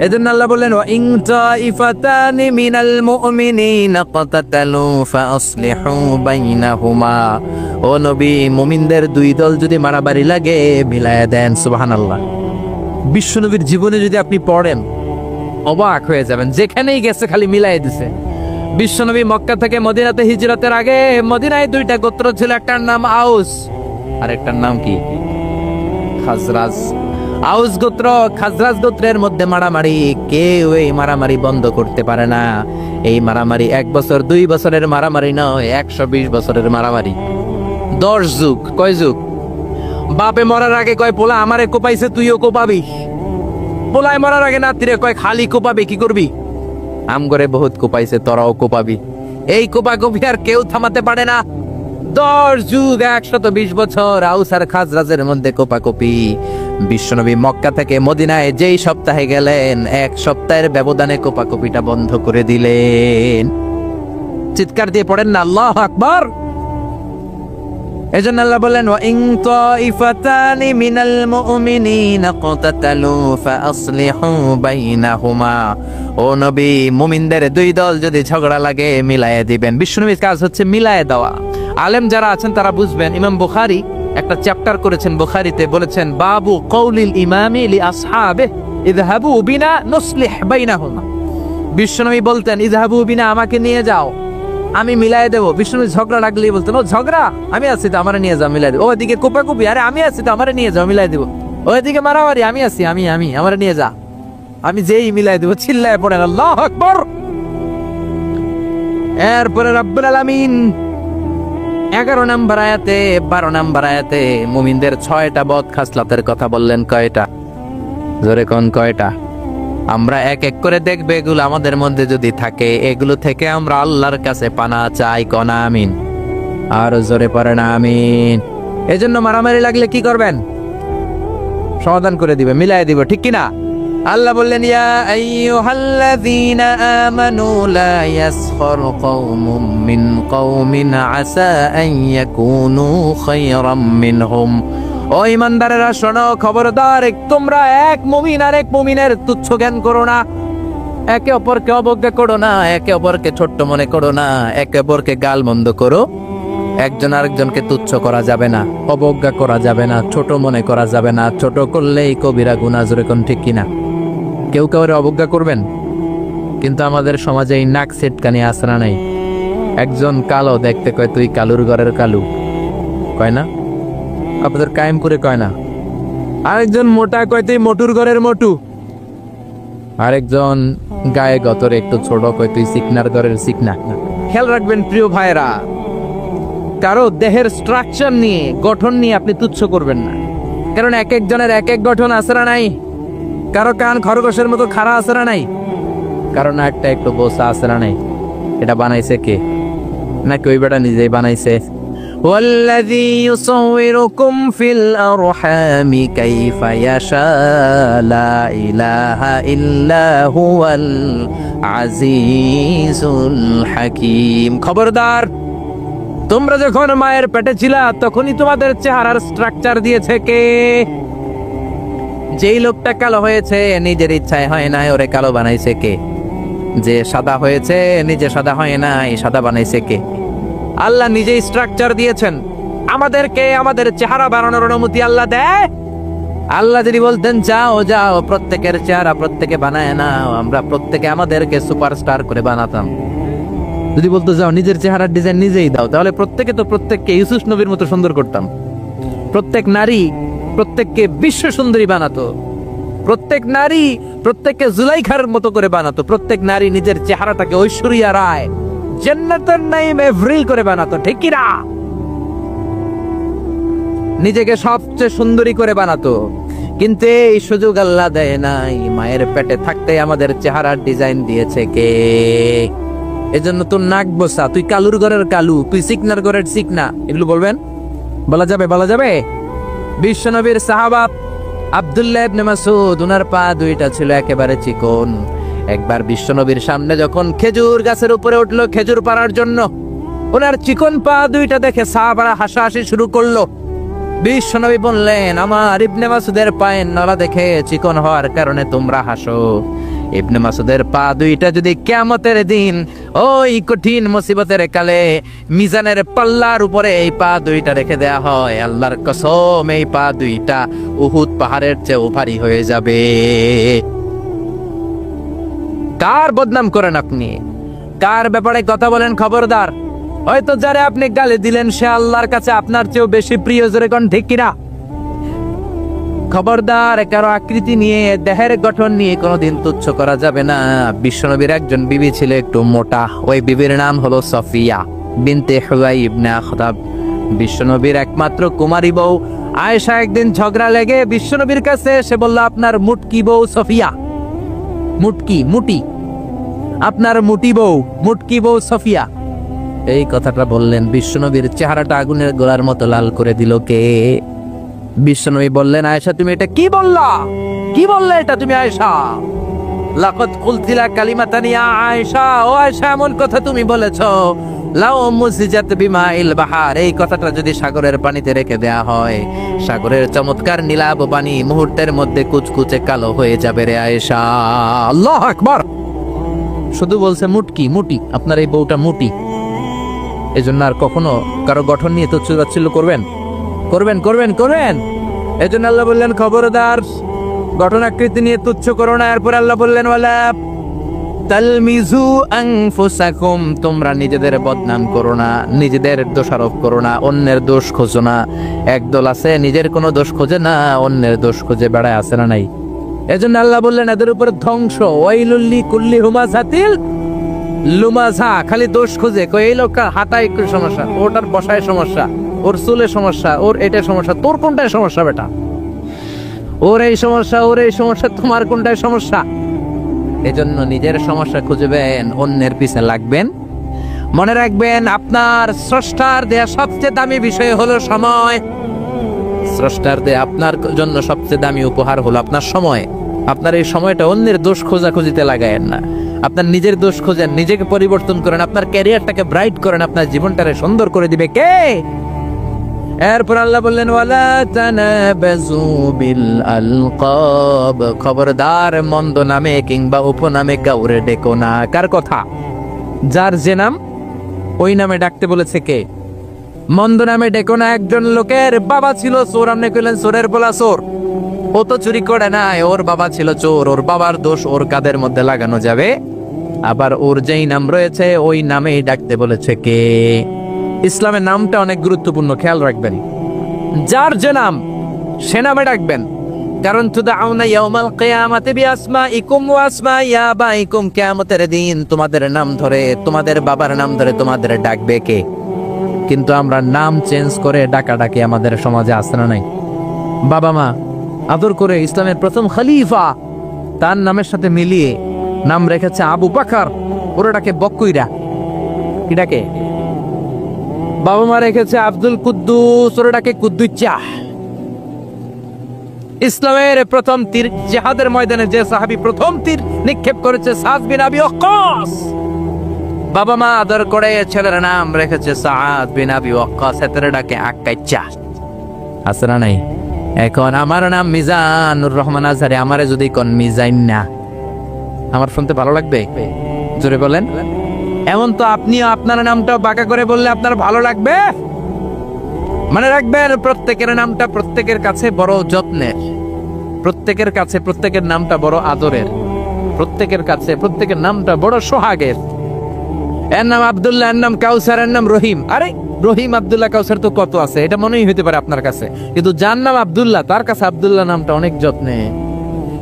এজন্য আল্লাহ বললেন, ওয়া ইন তাইফাতানি মিনাল মুমিনিনা ক্বাতাতালু ফাআসলিহু বাইনাহুমা। ও নবী, মুমিনদের দুই দল যদি মারামারি লাগে মিলায়া দেন। সুবহানাল্লাহ। বিশ্বনবীর জীবনে যদি আপনি পড়েন অবাক হয়ে যাবেন, যেখানেই গেছে খালি মিলাই দিছে। বিশ্বনবী মক্কা থেকে মদিনাতে হিজরতের আগে মদিনায় দুইটা গোত্র ছিল, একটার নাম আউস আর একটার নাম কি? খাজরাজ। আউস গোত্র খাজরাজ গোত্রের মধ্যে মারামারি, কেউ এই মারামারি বন্ধ করতে পারে না। এই মারামারি 1 বছর 2 বছরের মারামারি নয়, 120 বছরের মারামারি। 10 যুগ। কয় যুগ? বাপে মরার আগে কয় পোলা আমারে কোপাইছে, তুইও কোপাবি। পোলায় মরার আগে নাতিরে কয় খালি কোপাবি, কি করবি? আম করে বহুত কোপাইছে, তোরাও কোপাবি। এই কোপাকুপি আর কেউ থামাতে পারে না। 10 যুগ 120 বছর আউস আর খাজরাজের মধ্যে কোপাকুপি। বিশ্বনবী মক্কা থেকে মদিনায় যেই সপ্তাহে গেলেন, 1 সপ্তাহের ব্যবধানে কোপাকুপিটা বন্ধ করে দিলেন। চিৎকার দিয়ে পড়েন না আল্লাহু আকবার। এজন্য আল্লাহ বলেন, ওয়া ইন তাইফাতানি মিনাল মুমিনিনা ক্বাতাতালু ফাআসলিহু বাইনাহুমা। ও নবী, মুমিনদের দুই দল যদি ঝগড়া লাগে মিলায়ে দিবেন। বিশ্বনবীর কাজ হচ্ছে মিলায়ে দেওয়া। আলেম যারা আছেন তারা বুঝবেন। ইমাম বুখারী একটা চ্যাপ্টার করেছেন বুখারীতে, বলেছেন বাবু কওলিল ইমামি লি আসহাবিহি ইযহাবু বিনা নুসলিহ বাইনাহুমা। বিশ্বনবী বলতেন, ইযহাবু বিনা, আমাকে নিয়ে যাও, আমি মিলাই দেবো। বিষ্ণু ঝগড়া লাগলেই বলতেন, ও ঝগড়া, আমি আছি তো, আমারে নিয়ে যাও, মিলাই দেবো। ওইদিকে কোপাকুপি, আরে আমি আছি তো, আমারে নিয়ে যাও, মিলাই দেবো। ওইদিকে মারামারি, আমি আছি, আমি আমারে নিয়ে যা, আমি যেই মিলাই দেবো। চিল্লায় পড়েন আল্লাহু আকবার। এরপরে রব্বুল আলামিন 11 নম্বর আয়াতে 12 নম্বর আয়াতে মুমিনদের 6টা বদ খাসলাতের কথা বললেন। কয়টা? জোরে কোন কয়টা? আমরা এক এক করে দেখবে, এগুলো আমাদের মধ্যে যদি থাকে, এগুলো থেকে আমরা আল্লাহর কাছে পানা চাই। কোন আমিন? আর জোরে পড়ে না আমিন। এজন্য মারামারি লাগলে কি করবেন? সমাধান করে দিবে, মিলাই দিবে, ঠিক কিনা? আল্লাহ বললেন, ইয়া আইয়ুহাল্লাযীনা আমানু লা ইয়াসখার কওমুম মিন কওমিন আসা আন ইয়াকুনু খায়রাম মিনহুম। ও ইমানদারেরা শোনো, খবরদার, তোমরা এক মুমিন আর এক মুমিনের তুচ্ছ জ্ঞান করো না, একে অপরকে অবজ্ঞা করো না, একে অপরকে ছোট্ট মনে করো না, একে অপরকে গালমন্দ করো। একজন আরেকজনকে তুচ্ছ করা যাবে না, অবজ্ঞা করা যাবে না, ছোট মনে করা যাবে না। ছোট করলেই কবিরা গুনাহ, জোরে কোন ঠিক কিনা? কেউ কাউরে অবজ্ঞা করবেন? কিন্তু আমাদের সমাজে এই নাক সেটকানি আসরা নাই। একজন কালো দেখতে কয় তুই কালুর ঘরের কালু, কয় না? আপনাদের কায়েমপুরে কয় না? আরেকজন মোটা কয় তুই মোটুর ঘরের মোটু। আরেকজন গায়ে গতরে একটু ছোট কয় তুই সিকনার ঘরের সিকনা। খেয়াল রাখবেন প্রিয় ভাইরা, কারো দেহের স্ট্রাকচার নিয়ে, গঠন নিয়ে আপনি তুচ্ছ করবেন না। কারণ এক একজনের এক এক গঠন আসরা নাই। কারো কান খরগোশের মতো খাড়া আসরা নাই, কারো নাকটা একটু বোসা আসরা নাই। এটা বানাইছে কে? নাকি ওই বেটা নিজেই বানাইছে? ওয়াল্লাযী ইউসাউইরুকুম ফিল আরহামি কাইফা ইয়াশা লা ইলাহা ইল্লা হুয়াল আজিজুল হাকীম। খবরদার, তোমরা যখন মায়ের পেটে ছিলা তখনই তোমাদের চেহারার স্ট্রাকচার দিয়েছে কে? যেই লোকটা কালো হয়েছে নিজের ইচ্ছায় হয় না, ওরে কালো বানাইছে কে? যে সাদা হয়েছে নিজে সাদা হয় না, সাদা বানাইছে কে? আল্লাহ নিজেই স্ট্রাকচার দিয়েছেন। আমাদেরকে আমাদের চেহারা বানানোর অনুমতি আল্লাহ দেয়। আল্লাহ যদি বলতেন যাও যাও প্রত্যেকের চেহারা প্রত্যেকে বানায় না, আমরা প্রত্যেকে আমাদেরকে সুপারস্টার করে বানাতাম। যদি বলতো যাও নিজের চেহারার ডিজাইন নিজেই দাও, তাহলে প্রত্যেকে তো প্রত্যেককে ইউসুফ নবীর মতো সুন্দর করতাম। প্রত্যেক নারী প্রত্যেককে বিশ্ব সুন্দরী বানাতো, প্রত্যেক নারী প্রত্যেককে জুলাইখার মতো করে বানাতো, প্রত্যেক নারী নিজের চেহারাটাকে ঐশ্বরিয়া রায়, জান্নাতুন নাঈম এভরিল করে বানাতো, ঠিক কি না? নিজেকে সবচেয়ে সুন্দরী করে বানাতো, কিন্তু এই সুযোগ আল্লাহ দেয় নাই। মায়ের পেটে থাকতে আমাদের চেহারার ডিজাইন দিয়েছে কে? এজন্য তোর নাক বসা, তুই কালুর ঘরের কালু, তুই সিকনার ঘরের সিকনা, এগুলো বলবেন? বলা যাবে? বলা যাবে? বিশ্বনবীর সাহাবা আব্দুল্লাহ ইবনে মাসউদ, উনার পা দুইটা ছিল একেবারে চিকন। একবার বিশ্বনবীর সামনে যখন খেজুর গাছের উপরে উঠলো খেজুর পাড়ার জন্য, ওনার চিকন পা দুইটা দেখে সাহাবারা হাসাহাসি শুরু করলো। বিশ্বনবী বললেন, আমার ইবনে মাসুদের পায়ের নলা দেখে চিকন হওয়ার কারণে তোমরা হাসো। ইবনে মাসুদের পা দুইটা যদি কিয়ামতের দিন ওই কঠিন মুসিবতের কালে মিজানের পাল্লার উপরে এই পা দুইটা রেখে দেয়া হয়, আল্লাহর কসম এই পা দুইটা উহুদ পাহাড়ের চেয়েও ভারী হয়ে যাবে। কার বদনাম করেন আপনি? কার ব্যাপারে কথা বলেন? খবরদার। হয়তো যারা আপনি গালি দিলেন সে আল্লাহর কাছে আপনার চেয়েও বেশি প্রিয়, জোরে কোন ঠিক কিনা? খবরদার, কারো আকৃতি নিয়ে, দেহের গঠন নিয়ে কোনোদিন তুচ্ছ করা যাবে না। বিশ্বনবীর একজন বিবি ছিল একটু মোটা, ওই বিবির নাম হলো সফিয়া বিনতে হুয়াই ইবনে আখতাব। বিশ্বনবীর একমাত্র কুমারী বউ আয়েশা একদিন ঝগড়া লেগে বিশ্বনবীর কাছে এসে বলল, আপনার মুটকি বউ সফিয়া, মুটি, আপনার মুটি বউ, মুটকি বউ সফিয়া। এই কথাটা বললেন, বিশ্বনবীর চেহারাটা আগুনের গোলার মতো লাল করে দিল কে? বিশ্বনবী বললেন, আয়েশা তুমি এটা কি বললা? কি বললে এটা তুমি আয়েশা? লাকাদ কুলতিলা কালিমাতান ইয়া আয়েশা, ও আয়েশা এমন কথা তুমি বলেছো, লাউ মুজিজাত বিমাইল বাহার, এই কথাটা যদি সাগরের পানিতে রেখে দেয়া হয়, সাগরের চমৎকার নীলাভ পানি মুহূর্তের মধ্যে কুচকুচে কালো হয়ে যাবে রে আয়েশা। আল্লাহু আকবার। শুধু বলছে মুটি, আপনার এই বউটা মুটি। এজন্য আর কখনো কারো গঠন নিয়ে তুচ্ছ-তাচ্ছিল্য করবেন? এজন্য আল্লাহ বললেন, খবরদার, গঠন আকৃতি নিয়ে তুচ্ছ করো না। এরপর আল্লাহ বললেন, ওয়ালা তালমিজু আনফুসাকুম, তোমরা নিজেদের বদনাম করো না, নিজেদের দোষারোপ করো না, অন্যের দোষ খোঁজো না। একদল আছে নিজের কোনো দোষ খোঁজে না, অন্যের দোষ খুঁজে বেড়ায়, আছে না নাই? এজন্য আল্লাহ বললেন, এদের উপর ধ্বংস। ওয়াইলুল লিকুল্লি হুমাযাতিল লুমাযা, খালি দোষ খুঁজে, কই এই লোকটার হাঁটায় একটু সমস্যা, ওটার বসায় সমস্যা, ওর চুলে সমস্যা, ওর এটা সমস্যা, তোর কোনটায় সমস্যা বেটা? ওর এই সমস্যা, তোমার কোনটায় সমস্যা? এজন্য নিজের সমস্যা খুঁজবেন, অন্যের পিছে লাগবেন। মনে রাখবেন, আপনার স্রষ্টার দেয়া সবচেয়ে দামি বিষয় হলো সময়। স্রষ্টার দেয়া আপনার জন্য সবচেয়ে দামি উপহার হলো আপনার সময়। আপনার এই সময়টা অন্যের দোষ খোঁজাখুঁজিতে লাগায়েন না, আপনার নিজের দোষ খোঁজেন, নিজেকে পরিবর্তন করেন, আপনার ক্যারিয়ারটাকে ব্রাইট করেন, আপনার জীবনটাকে সুন্দর করে দিবে কে? এরপর আল্লাহ বললেন, ওয়ালা তানাবাযু বিল আলকাব, খবরদার মন্দ নামে কিংবা উপনামে কাউরে ডেকো না। কার কথা? যার যে নাম ওই নামে ডাকতে বলেছে কে? মন্দ নামে ডেকো না। একজন লোকের বাবা ছিল চোর, আপনি কইলেন চোরের বলা চোর, ও তো চুরি করে নাই, ওর বাবা ছিল চোর, ওর বাবার দোষ ওর কাঁধের মধ্যে লাগানো যাবে? আবার ওর যেই নাম রয়েছে ওই নামেই ডাকতে বলেছে কে? ইসলামের নামটা অনেক গুরুত্বপূর্ণ, খেয়াল রাখবেন। যার যে নাম সে নামে ডাকবেন, কারণ তুদআউনা ইয়াউমাল কিয়ামাতি বিআসমাইকুম ওয়া আসমাই আবাইকুম, কিয়ামতের দিন তোমাদের নাম ধরে, তোমাদের বাবার নাম ধরে তোমাদের ডাকবে কে? কিন্তু আমরা নাম চেঞ্জ করে ডাকাডাকি আমাদের সমাজে আছে না নাই? বাবা মা আদর করে ইসলামের প্রথম খলিফা তার নামের সাথে মিলিয়ে নাম রেখেছে আবু বকর, ওরা ডাকে বক্কুইরা। কি ডাকে? বাবা মা রেখেছে আব্দুল কুদ্দুস, ওরা ডাকে কুদ্দুচ্চা। ইসলামের প্রথম তীর জিহাদের ময়দানে যে সাহাবী প্রথম তীর নিক্ষেপ করেছে সাদ বিন আবি ওয়াক্কাস, বাবা মা আদর করে ছেলের নাম রেখেছে সাদ বিন আবি ওয়াক্কাস, এতরে ডাকে আক্কাইচ্চা। আছে না নাই? এখন আমার নাম মিজানুর রহমান আজহারি, আমারে যদি কোন মিজাইন না, আমার শুনতে ভালো লাগবে? জোরে বলেন। এমন তো আপনিও আপনার নামটা বাঁকা করে বললে আপনার ভালো লাগবে? মনে রাখবেন, প্রত্যেকের নামটা প্রত্যেকের কাছে বড় যত্নের, প্রত্যেকের কাছে প্রত্যেকের নামটা বড় আদরের, প্রত্যেকের কাছে প্রত্যেকের নামটা বড় সোহাগের। এর নাম আব্দুল্লাহ, এর নাম কাউসার, এর নাম রহিম। আরে রহিম, আব্দুল্লাহ, কাউসার তো কত আছে, এটা মনেই হইতে পারে আপনার কাছে, কিন্তু যার নাম আব্দুল্লাহ তার কাছে আব্দুল্লাহ নামটা অনেক যত্নে।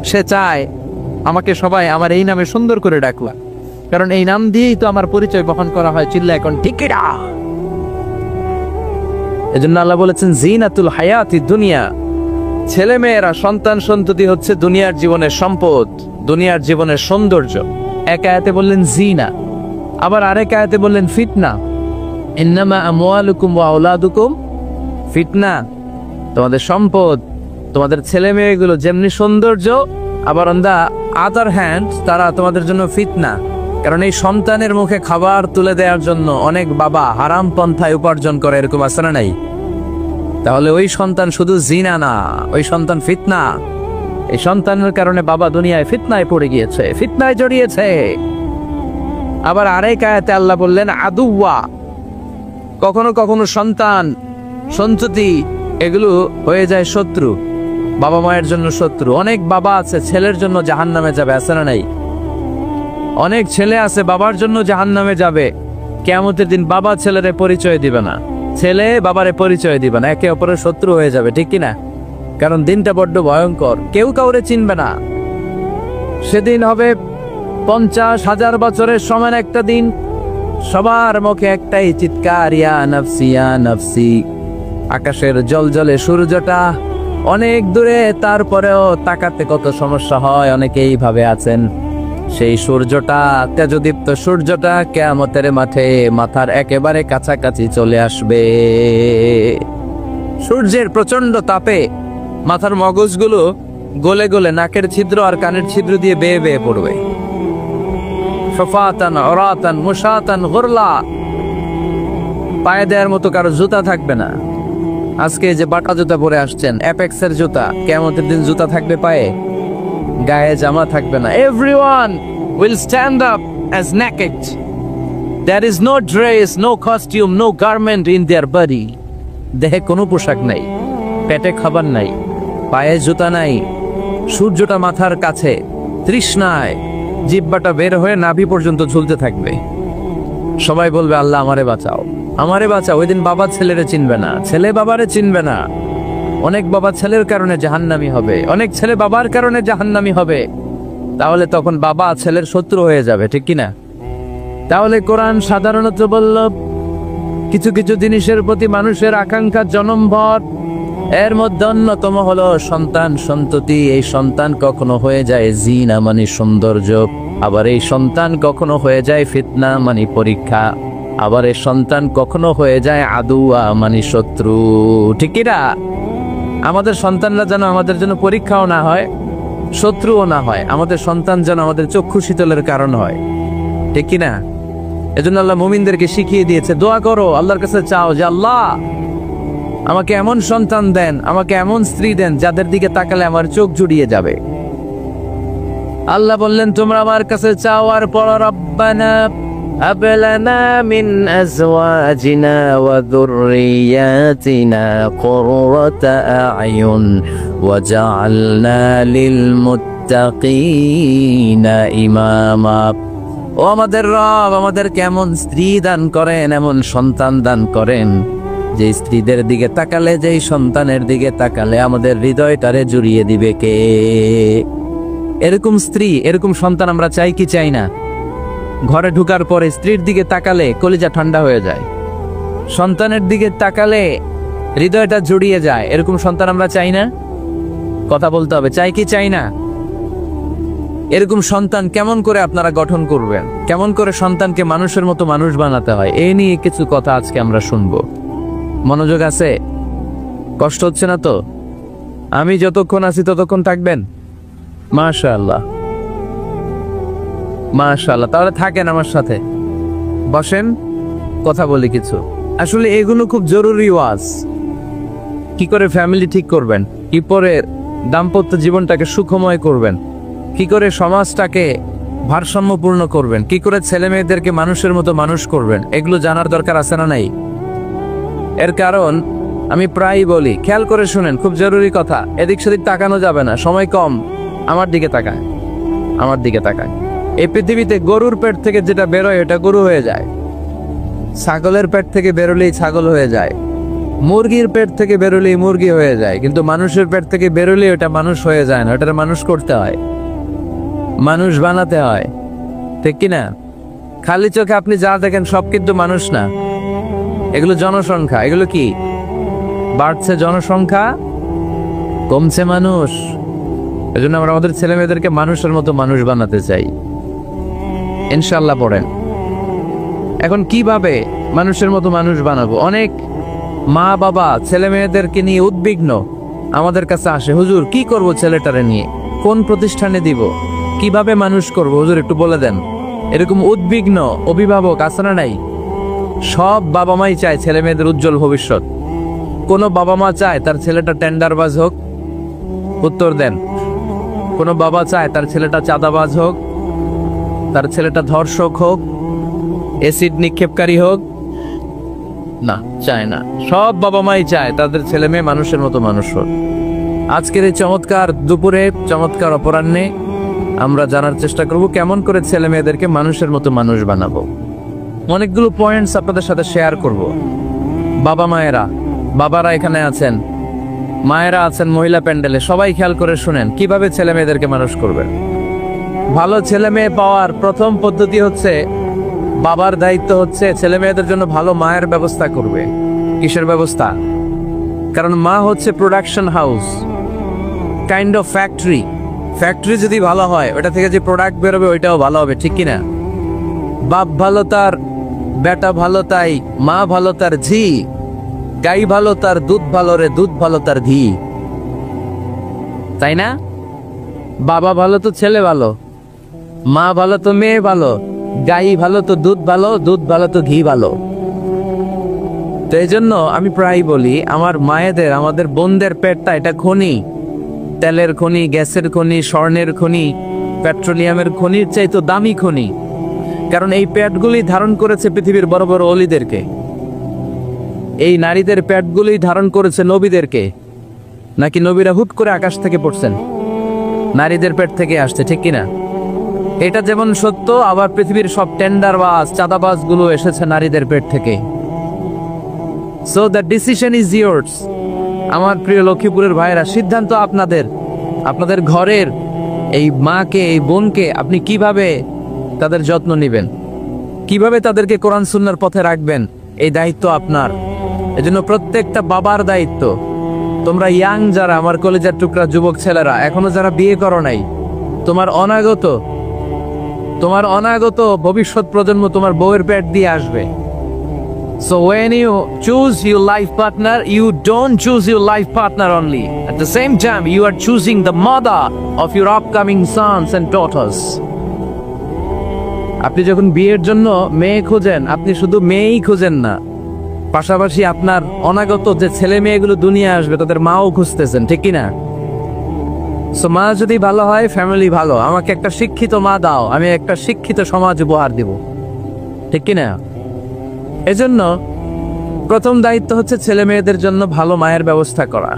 সে চায় আমাকে সবাই আমার এই নামে সুন্দর করে ডাকলা, কারণ এই নাম দিয়েই তো আমার পরিচয় বহন করা হয়। চিল্লা এখন ঠিক কিনা? এজন্য আল্লাহ বলেছেন জিনাতুল হায়াতি দুনিয়া, ছেলে মেয়েরা সন্তান সন্ততি হচ্ছে দুনিয়ার জীবনের সম্পদ, দুনিয়ার জীবনের সৌন্দর্য। এক আয়াতে বললেন জিনা, আবার আরেক আয়াতে বললেন ফিতনা। ইন্নামা আমওয়ালুকুম ওয়া আওলাদুকুম ফিতনা, তোমাদের সম্পদ, তোমাদের ছেলে মেয়েগুলো যেমনি সৌন্দর্য, আবার অন দা আদার হ্যান্ড তারা তোমাদের জন্য ফিতনা। কারণ এই সন্তানের মুখে খাবার তুলে দেওয়ার জন্য অনেক বাবা হারাম পন্থায় উপার্জন করে, এরকম আছে না নাই? তাহলে ওই সন্তান শুধু জিনা না, ওই সন্তান ফিতনা। এই সন্তানের কারণে বাবা দুনিয়ায় ফিতনায় পড়ে গিয়েছে, ফিতনায় জড়িয়েছে। আবার আরেক আয়াতে আল্লাহ বললেন আদুওয়া, কখনো কখনো সন্তান সন্ততি এগুলো হয়ে যায় শত্রু, বাবা মায়ের জন্য শত্রু। অনেক বাবা আছে ছেলের জন্য জাহান্নামে যাবে, আছে না নাই? অনেক ছেলে আছে বাবার জন্য জাহান্নামে যাবে। কিয়ামতের দিন বাবা ছেলেরে পরিচয় দিবে না, ছেলে বাবারে পরিচয় দিবে না, একে অপরের শত্রু হয়ে যাবে, ঠিক কিনা? কারণ দিনটা বড্ড ভয়ঙ্কর, কেউ কাউরে চিনবে না। সেদিন হবে 50,000 বছরের সমান একটা দিন, সবার মুখে একটাই চিৎকার, ইয়া নাফসি ইয়া নাফসি। আকাশের জলজলে সূর্যটা অনেক দূরে, তারপরেও তাকাতে কত সমস্যা হয়, অনেকেই ভাবে আছেন। সেই সূর্যটা, তেজদীপ্ত সূর্যটা কিয়ামতের মাঠে মাথার একেবারে কাছাকাছি চলে আসবে। সূর্যের প্রচন্ড তাপে মাথার মগজগুলো গলে গলে নাকের ছিদ্র আর কানের ছিদ্র দিয়ে বেয়ে বেয়ে পড়বে। সফাতান অরাতান মুশাতান গুরলা, পায়ে দেওয়ার মতো কারো জুতা থাকবে না। আজকে যে বাটা জুতা পরে আসছেন, অ্যাপেক্সের জুতা, কিয়ামতের দিন জুতা থাকবে পায়ে, গায়ে জামা থাকবে না। Everyone will stand up as naked. There is no dress, no costume, no garment in their body. দেহে কোনো পোশাক নাই, পেটে খাবার নাই, পায়ে জুতা নাই, সূর্যটা মাথার কাছে, তৃষ্ণায় জিহ্বাটা বের হয়ে নাভি পর্যন্ত ঝুলতে থাকবে। সবাই বলবে আল্লাহ আমারে বাঁচাও, আমারে বাঁচাও। ওই দিন বাবা ছেলেরে চিনবে না, ছেলে বাবারে চিনবে না। অনেক বাবা ছেলের কারণে জাহান্নামী হবে, অনেক ছেলে বাবার কারণে জাহান্নামী হবে। তাহলে তখন বাবা ছেলের শত্রু হয়ে যাবে, ঠিক কিনা? তাহলে কোরআন সাধারণত বলল কিছু কিছু জিনিসের প্রতি মানুষের আকাঙ্ক্ষা জনমভর, এর মধ্যে অন্যতম হলো সন্তান সন্ততি। এই সন্তান কখনো হয়ে যায় জিনা মানে সৌন্দর্য, আবার এই সন্তান কখনো হয়ে যায় ফিতনা মানে পরীক্ষা, আবার এই সন্তান কখনো হয়ে যায় আদুয়া মানে শত্রু, ঠিক কিনা? আমাদের সন্তানরা যেন আমাদের জন্য পরীক্ষাও না হয়, শত্রুও না হয়। আমাদের সন্তান যেন আমাদের চক্ষু শীতলের কারণ হয়, ঠিক কিনা? এজন্য আল্লাহ মুমিনদেরকে শিখিয়ে দিয়েছে, দোয়া করো, আল্লাহর কাছে চাও যে আল্লাহ আমাকে এমন সন্তান দেন, আমাকে এমন স্ত্রী দেন যাদের দিকে তাকালে আমার চোখ জুড়িয়ে যাবে। আল্লাহ বললেন তোমরা আমার কাছে চাও আর পড়ো, রব্বানা هب لنا من أزواجنا وذرياتنا قرة أعين وجعلنا للمتقين إماما। ও আমাদের রব, আমাদের কেমন স্ত্রী দান করেন, এমন সন্তান দান করেন যে স্ত্রীদের দিকে তাকালে, যেই সন্তানের দিকে তাকালে আমাদের হৃদয়টারে জুড়িয়ে দিবে কে? এরকম স্ত্রী, এরকম সন্তান আমরা চাই কি চাই না? ঘরে ঢুকার পরে স্ত্রীর দিকে তাকালে কলিজা ঠান্ডা হয়ে যায়, সন্তানের দিকে তাকালে হৃদয়টা জড়িয়ে যায়। এরকম সন্তান আমরা চাই না? কথা বলতে হবে, চাই কি চাই না? এরকম সন্তান কেমন করে আপনারা গঠন করবেন, কেমন করে সন্তানকে মানুষের মতো মানুষ বানাতে হয়, এই নিয়ে কিছু কথা আজকে আমরা শুনবো। মনোযোগ আছে? কষ্ট হচ্ছে না তো? আমি যতক্ষণ আছি ততক্ষণ থাকবেন? মাশাআল্লাহ মাশাআল্লাহ। তাহলে থাকেন আমার সাথে, বসেন, কথা বলি কিছু। আসলে এগুলো খুব জরুরি ওয়াজ। কি করে ফ্যামিলি ঠিক করবেন, কি করে দাম্পত্য জীবনটাকে সুখময় করবেন, কি করে সমাজটাকে ভারসাম্যপূর্ণ করবেন, কি করে ছেলে মেয়েদেরকে মানুষের মতো মানুষ করবেন, এগুলো জানার দরকার আছে না নাই? এর কারণ আমি প্রায়ই বলি, খেয়াল করে শুনেন, খুব জরুরি কথা, এদিক সেদিক তাকানো যাবে না, সময় কম। আমার দিকে তাকায়, আমার দিকে তাকায়। এই পৃথিবীতে গরুর পেট থেকে যেটা বেরোয় এটা গরু হয়ে যায়, ছাগলের পেট থেকে বেরোলেই ছাগল হয়ে যায়, মুরগির পেট থেকে বেরোলেই মুরগি হয়ে যায়, কিন্তু মানুষের পেট থেকে বেরোলেই ওটা মানুষ হয়ে যায় না, ওটা মানুষ করতে হয়, মানুষ বানাতে হয়, ঠিক কিনা? খালি চোখে আপনি যা দেখেন সব কিন্তু মানুষ না, এগুলো জনসংখ্যা, এগুলো কি বাড়ছে জনসংখ্যা, কমছে মানুষ। এজন্য আমরা আমাদের ছেলে মেয়েদেরকে মানুষের মতো মানুষ বানাতে চাই। ইনশাআল্লাহ পড়েন। এখন কিভাবে মানুষের মতো মানুষ বানাবো? অনেক মা বাবা ছেলে মেয়েদেরকে নিয়ে উদ্বিগ্ন, আমাদের কাছে আসে, হুজুর কি করব ছেলেটারে নিয়ে, কোন প্রতিষ্ঠানে দিব, কিভাবে মানুষ করব হুজুর একটু বলে দেন। এরকম উদ্বিগ্ন অভিভাবক আছে না নাই? সব বাবা মাই চায় ছেলে মেয়েদের উজ্জ্বল ভবিষ্যৎ। কোন বাবা মা চায় তার ছেলেটা টেন্ডারবাজ হোক? উত্তর দেন। কোন বাবা চায় তার ছেলেটা চাঁদাবাজ হোক, তার ছেলেটা ধর্ষক হোক, এসিড নিক্ষেপকারী হোক? না, চায় না। সব বাবা মাই চায় তাদের ছেলে মেয়ে মানুষের মতো মানুষ হোক। আজকের এই চমৎকার দুপুরে, চমৎকার অপরাহ্নে আমরা জানার চেষ্টা করব কেমন করে ছেলে মেয়েদেরকে মানুষের মতো মানুষ বানাবো। অনেকগুলো পয়েন্টস আপনাদের সাথে শেয়ার করব। বাবা মায়েরা, বাবারা এখানে আছেন, মায়েরা আছেন মহিলা প্যান্ডেলে, সবাই খেয়াল করে শুনেন কিভাবে ছেলে মেয়েদেরকে মানুষ করবেন। ভালো ছেলে মেয়ে পাওয়ার প্রথম পদ্ধতি হচ্ছে, বাবার দায়িত্ব হচ্ছে ছেলে মেয়েদের জন্য ভালো মায়ের ব্যবস্থা করবে। কিসের ব্যবস্থা? কারণ মা হচ্ছে production house, kind of factory. Factory যদি ভালো হয়, ওটা থেকে যে প্রোডাক্ট বেরোবে ওইটাও ভালো হবে, ঠিক কিনা? বাপ ভালো তার বেটা ভালো, তাই মা ভালো তার ঝি, গাই ভালো তার দুধ ভালো রে, দুধ ভালো তার ঘি, তাই না? বাবা ভালো তো ছেলে ভালো, মা ভালো তো মেয়ে ভালো, গাই ভালো তো দুধ ভালো, দুধ ভালো তো ঘি ভালো। তো এই জন্য আমি প্রায় বলি, আমার মায়েদের, আমাদের বোনদের পেটটা এটা খনি, তেলের খনি, গ্যাসের খনি, স্বর্ণের খনি, পেট্রোলিয়ামের খনির চাইতো দামি খনি। কারণ এই পেটগুলি ধারণ করেছে পৃথিবীর বড় বড় অলিদেরকে। এই নারীদের পেটগুলি ধারণ করেছে নবীদেরকে। নাকি নবীরা হুট করে আকাশ থেকে পড়ছেন? নারীদের পেট থেকে আসছে, ঠিক কিনা? এটা যেমন সত্য, আবার পৃথিবীর সব টেন্ডারবাজ, চাঁদাবাজ গুলো এসেছে নারীদের পেট থেকে। So the decision is years. আমার প্রিয় লক্ষ্মীপুরের ভাইরা, সিদ্ধান্ত আপনাদের। আপনাদের ঘরের এই মাকে, এই বোনকে আপনি কিভাবে তাদের যত্ন নেবেন, কিভাবে তাদেরকে কোরআন সুন্নাহর পথে রাখবেন, এই দায়িত্ব আপনার। এজন্য প্রত্যেকটা বাবার দায়িত্ব। তোমরা ইয়াং যারা, আমার কলেজের টুকরা যুবক ছেলেরা, এখনো যারা বিয়ে করো নাই, তোমার অনাগত ভবিষ্যৎ প্রজন্ম তোমার বউয়ের পেট দিয়ে আসবে। So when you choose your life partner, you don't choose your life partner only. At the same time, you are choosing the mother of your upcoming sons and daughters. আপনি যখন বিয়ের জন্য মেয়ে খোঁজেন, আপনি শুধু মেয়েই খোঁজেন না, পাশাপাশি আপনার অনাগত যে ছেলে মেয়েগুলো দুনিয়া আসবে তাদের মাও খুঁজতেছেন, ঠিক কিনা? সো মা যদি ভালো হয়, ফ্যামিলি ভালো। আমাকে একটা শিক্ষিত মা দাও, আমি একটা শিক্ষিত সমাজ উপহার দিব, ঠিক কিনা? এজন্য প্রথম দায়িত্ব হচ্ছে ছেলে মেয়েদের জন্য ভালো মায়ের ব্যবস্থা করা।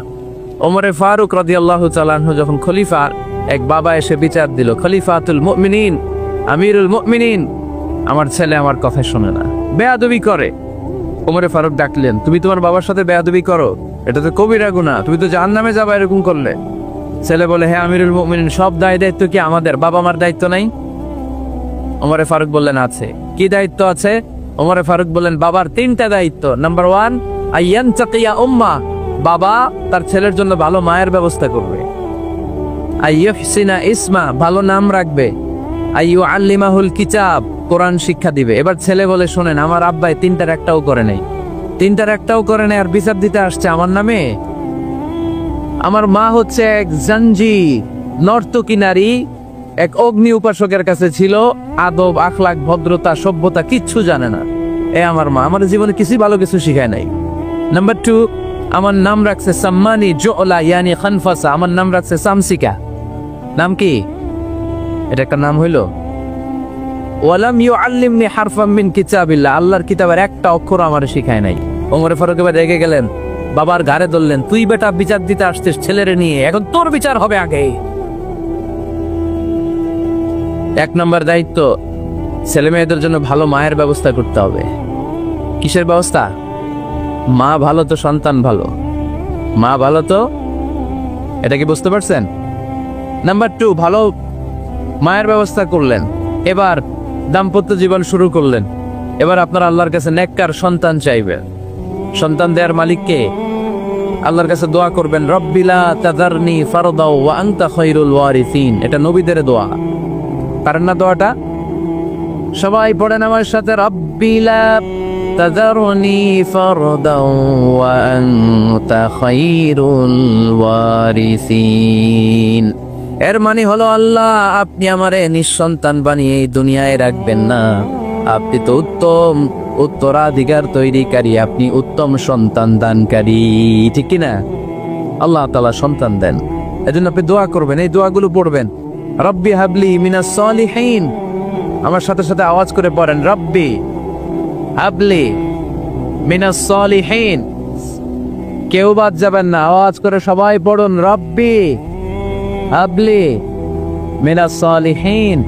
ওমরে ফারুক রাদিয়াল্লাহু তাআলা আনহু যখন খলিফা, এক বাবা এসে বিচার দিল, খলিফাতুল মুমিনিন, আমিরুল মুমিনিন, আমার ছেলে আমার কথা শোনে না, বেয়াদবি করে। ওমরে ফারুক ডাকলেন, তুমি তোমার বাবার সাথে বেয়াদবি করো, এটা তো কবিরা গুনাহ, তুমি তো জাহান্নামে যাবে এরকম করলে। ছেলে বলে, হ্যাঁ আমিরুল মুমিনিন, সব দায়িত্ব কি আমাদের? বাবা মার দায়িত্ব নাই? ওমরে ফারুক বললেন, আছে। কি দায়িত্ব আছে? ওমরে ফারুক বললেন, বাবার 3টা দায়িত্ব। নাম্বার 1, আইয়ানতাকিয়া উম্মা, বাবা তার ছেলের জন্য ভালো মায়ের ব্যবস্থা করবে। আইয়ুহসিনা ইসমা, ভালো নাম রাখবে। আইয়ুআল্লিমাহুল কিতাব, কোরআন শিক্ষা দিবে। এবার ছেলে বলে, শোনেন, আমার আব্বাই 3টার একটাও করে নাই, 3টার একটাও করে নাই, আর বিচার দিতে আসছে আমার নামে। আমার মা হচ্ছে এক জাঞ্জি, নর্তকী নারী, এক অগ্নি উপাসকের কাছে ছিল, আদব, আখলাক, ভদ্রতা, সভ্যতা কিচ্ছু জানে না। আমার মা আমার জীবনে কিছু ভালো কিছু শিখায় নাই। নাম্বার 2, আমার নাম রাখছে সাম্মানি জোলা, ইয়ানি খানফাসা, আমার নাম রাখছে সামসিকা। নাম কি? এটা একটা নাম হইলো? ওয়ালাম ইউআল্লিমনি হারফাম মিন কিতাবিল্লাহ, আল্লাহর কিতাবের একটা অক্ষর আমার শিখায় নাই। ওমর ফারুক এবার রেগে গেলেন, বাবার ঘাড়ে ধরলেন, তুই বেটা বিচার দিতে আসছিস ছেলেরে নিয়ে, এখন তোর বিচার হবে আগে। 1 নম্বর দায়িত্ব, ছেলে মেয়েদের জন্য ভালো মায়ের ব্যবস্থা করতে হবে। কিসের ব্যবস্থা? মা ভালো তো সন্তান ভালো, মা ভালো তো, এটা কি বুঝতে পারছেন? নাম্বার 2, ভালো মায়ের ব্যবস্থা করলেন, এবার দাম্পত্য জীবন শুরু করলেন। এবার আপনার আল্লাহর কাছে নেককার সন্তান চাইবেন। সন্তান দেওয়ার মালিক কে? আল্লাহর কাছে দোয়া করবেন, রব্বি লা তাযারনি ফারদাও ওয়া আনতা খায়রুল ওয়ারিসিন। এটা নবীদের দোয়া, পারেন না দোয়াটা? সবাই পড়েন আমার সাথে, রব্বি লা তাযারনি ফারদাও ওয়া আনতা খায়রুল ওয়ারিসিন। এর মানে হলো, আল্লাহ আপনি আমারে নিঃসন্তান বানিয়ে এই দুনিয়ায় রাখবেন না, আপনি তো উত্তম উত্তরাধিকার তৈরিকারী, আপনি উত্তম সন্তান দানকারী, ঠিক কিনা? আল্লাহ তাআলা সন্তান দেন, এজন্য আপনি দোয়া করবেন, এই দোয়াগুলো পড়বেন। রব্বি হাবলি মিনাস সালিহিন, আমার সাথে সাথে আওয়াজ করে পড়েন, রব্বি হাবলি মিনাস সালিহিন। কেউ বাদ যাবেন না, আওয়াজ করে সবাই পড়ুন, রব্বি হাবলি মিনাস সালিহিন।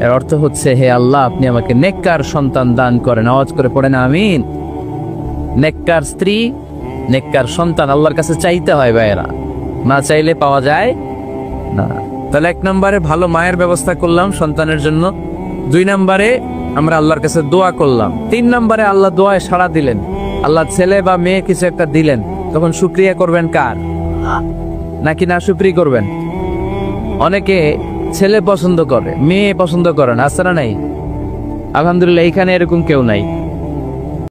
এর অর্থ হচ্ছে, হে আল্লাহ আপনি আমাকে নেককার সন্তান দান করেন। আওয়াজ করে পড়েন আমিন। নেককার স্ত্রী, নেককার সন্তান আল্লাহর কাছে চাইতে হয় ভাইয়েরা, না চাইলে পাওয়া যায় না। তাহলে 1 নম্বরে ভালো মায়ের ব্যবস্থা করলাম সন্তানের জন্য, 2 নম্বরে আমরা আল্লাহর কাছে দোয়া করলাম, 3 নম্বরে আল্লাহ দোয়ায় সাড়া দিলেন, আল্লাহ ছেলে বা মেয়ে কিছু একটা দিলেন, তখন শুকরিয়া করবেন কার? নাকি না শুকরিয়া করবেন? অনেকে ছেলে পছন্দ করে, মেয়ে পছন্দ করে না, আছে না নাই? আলহামদুলিল্লাহ এখানে এরকম কেউ নাই।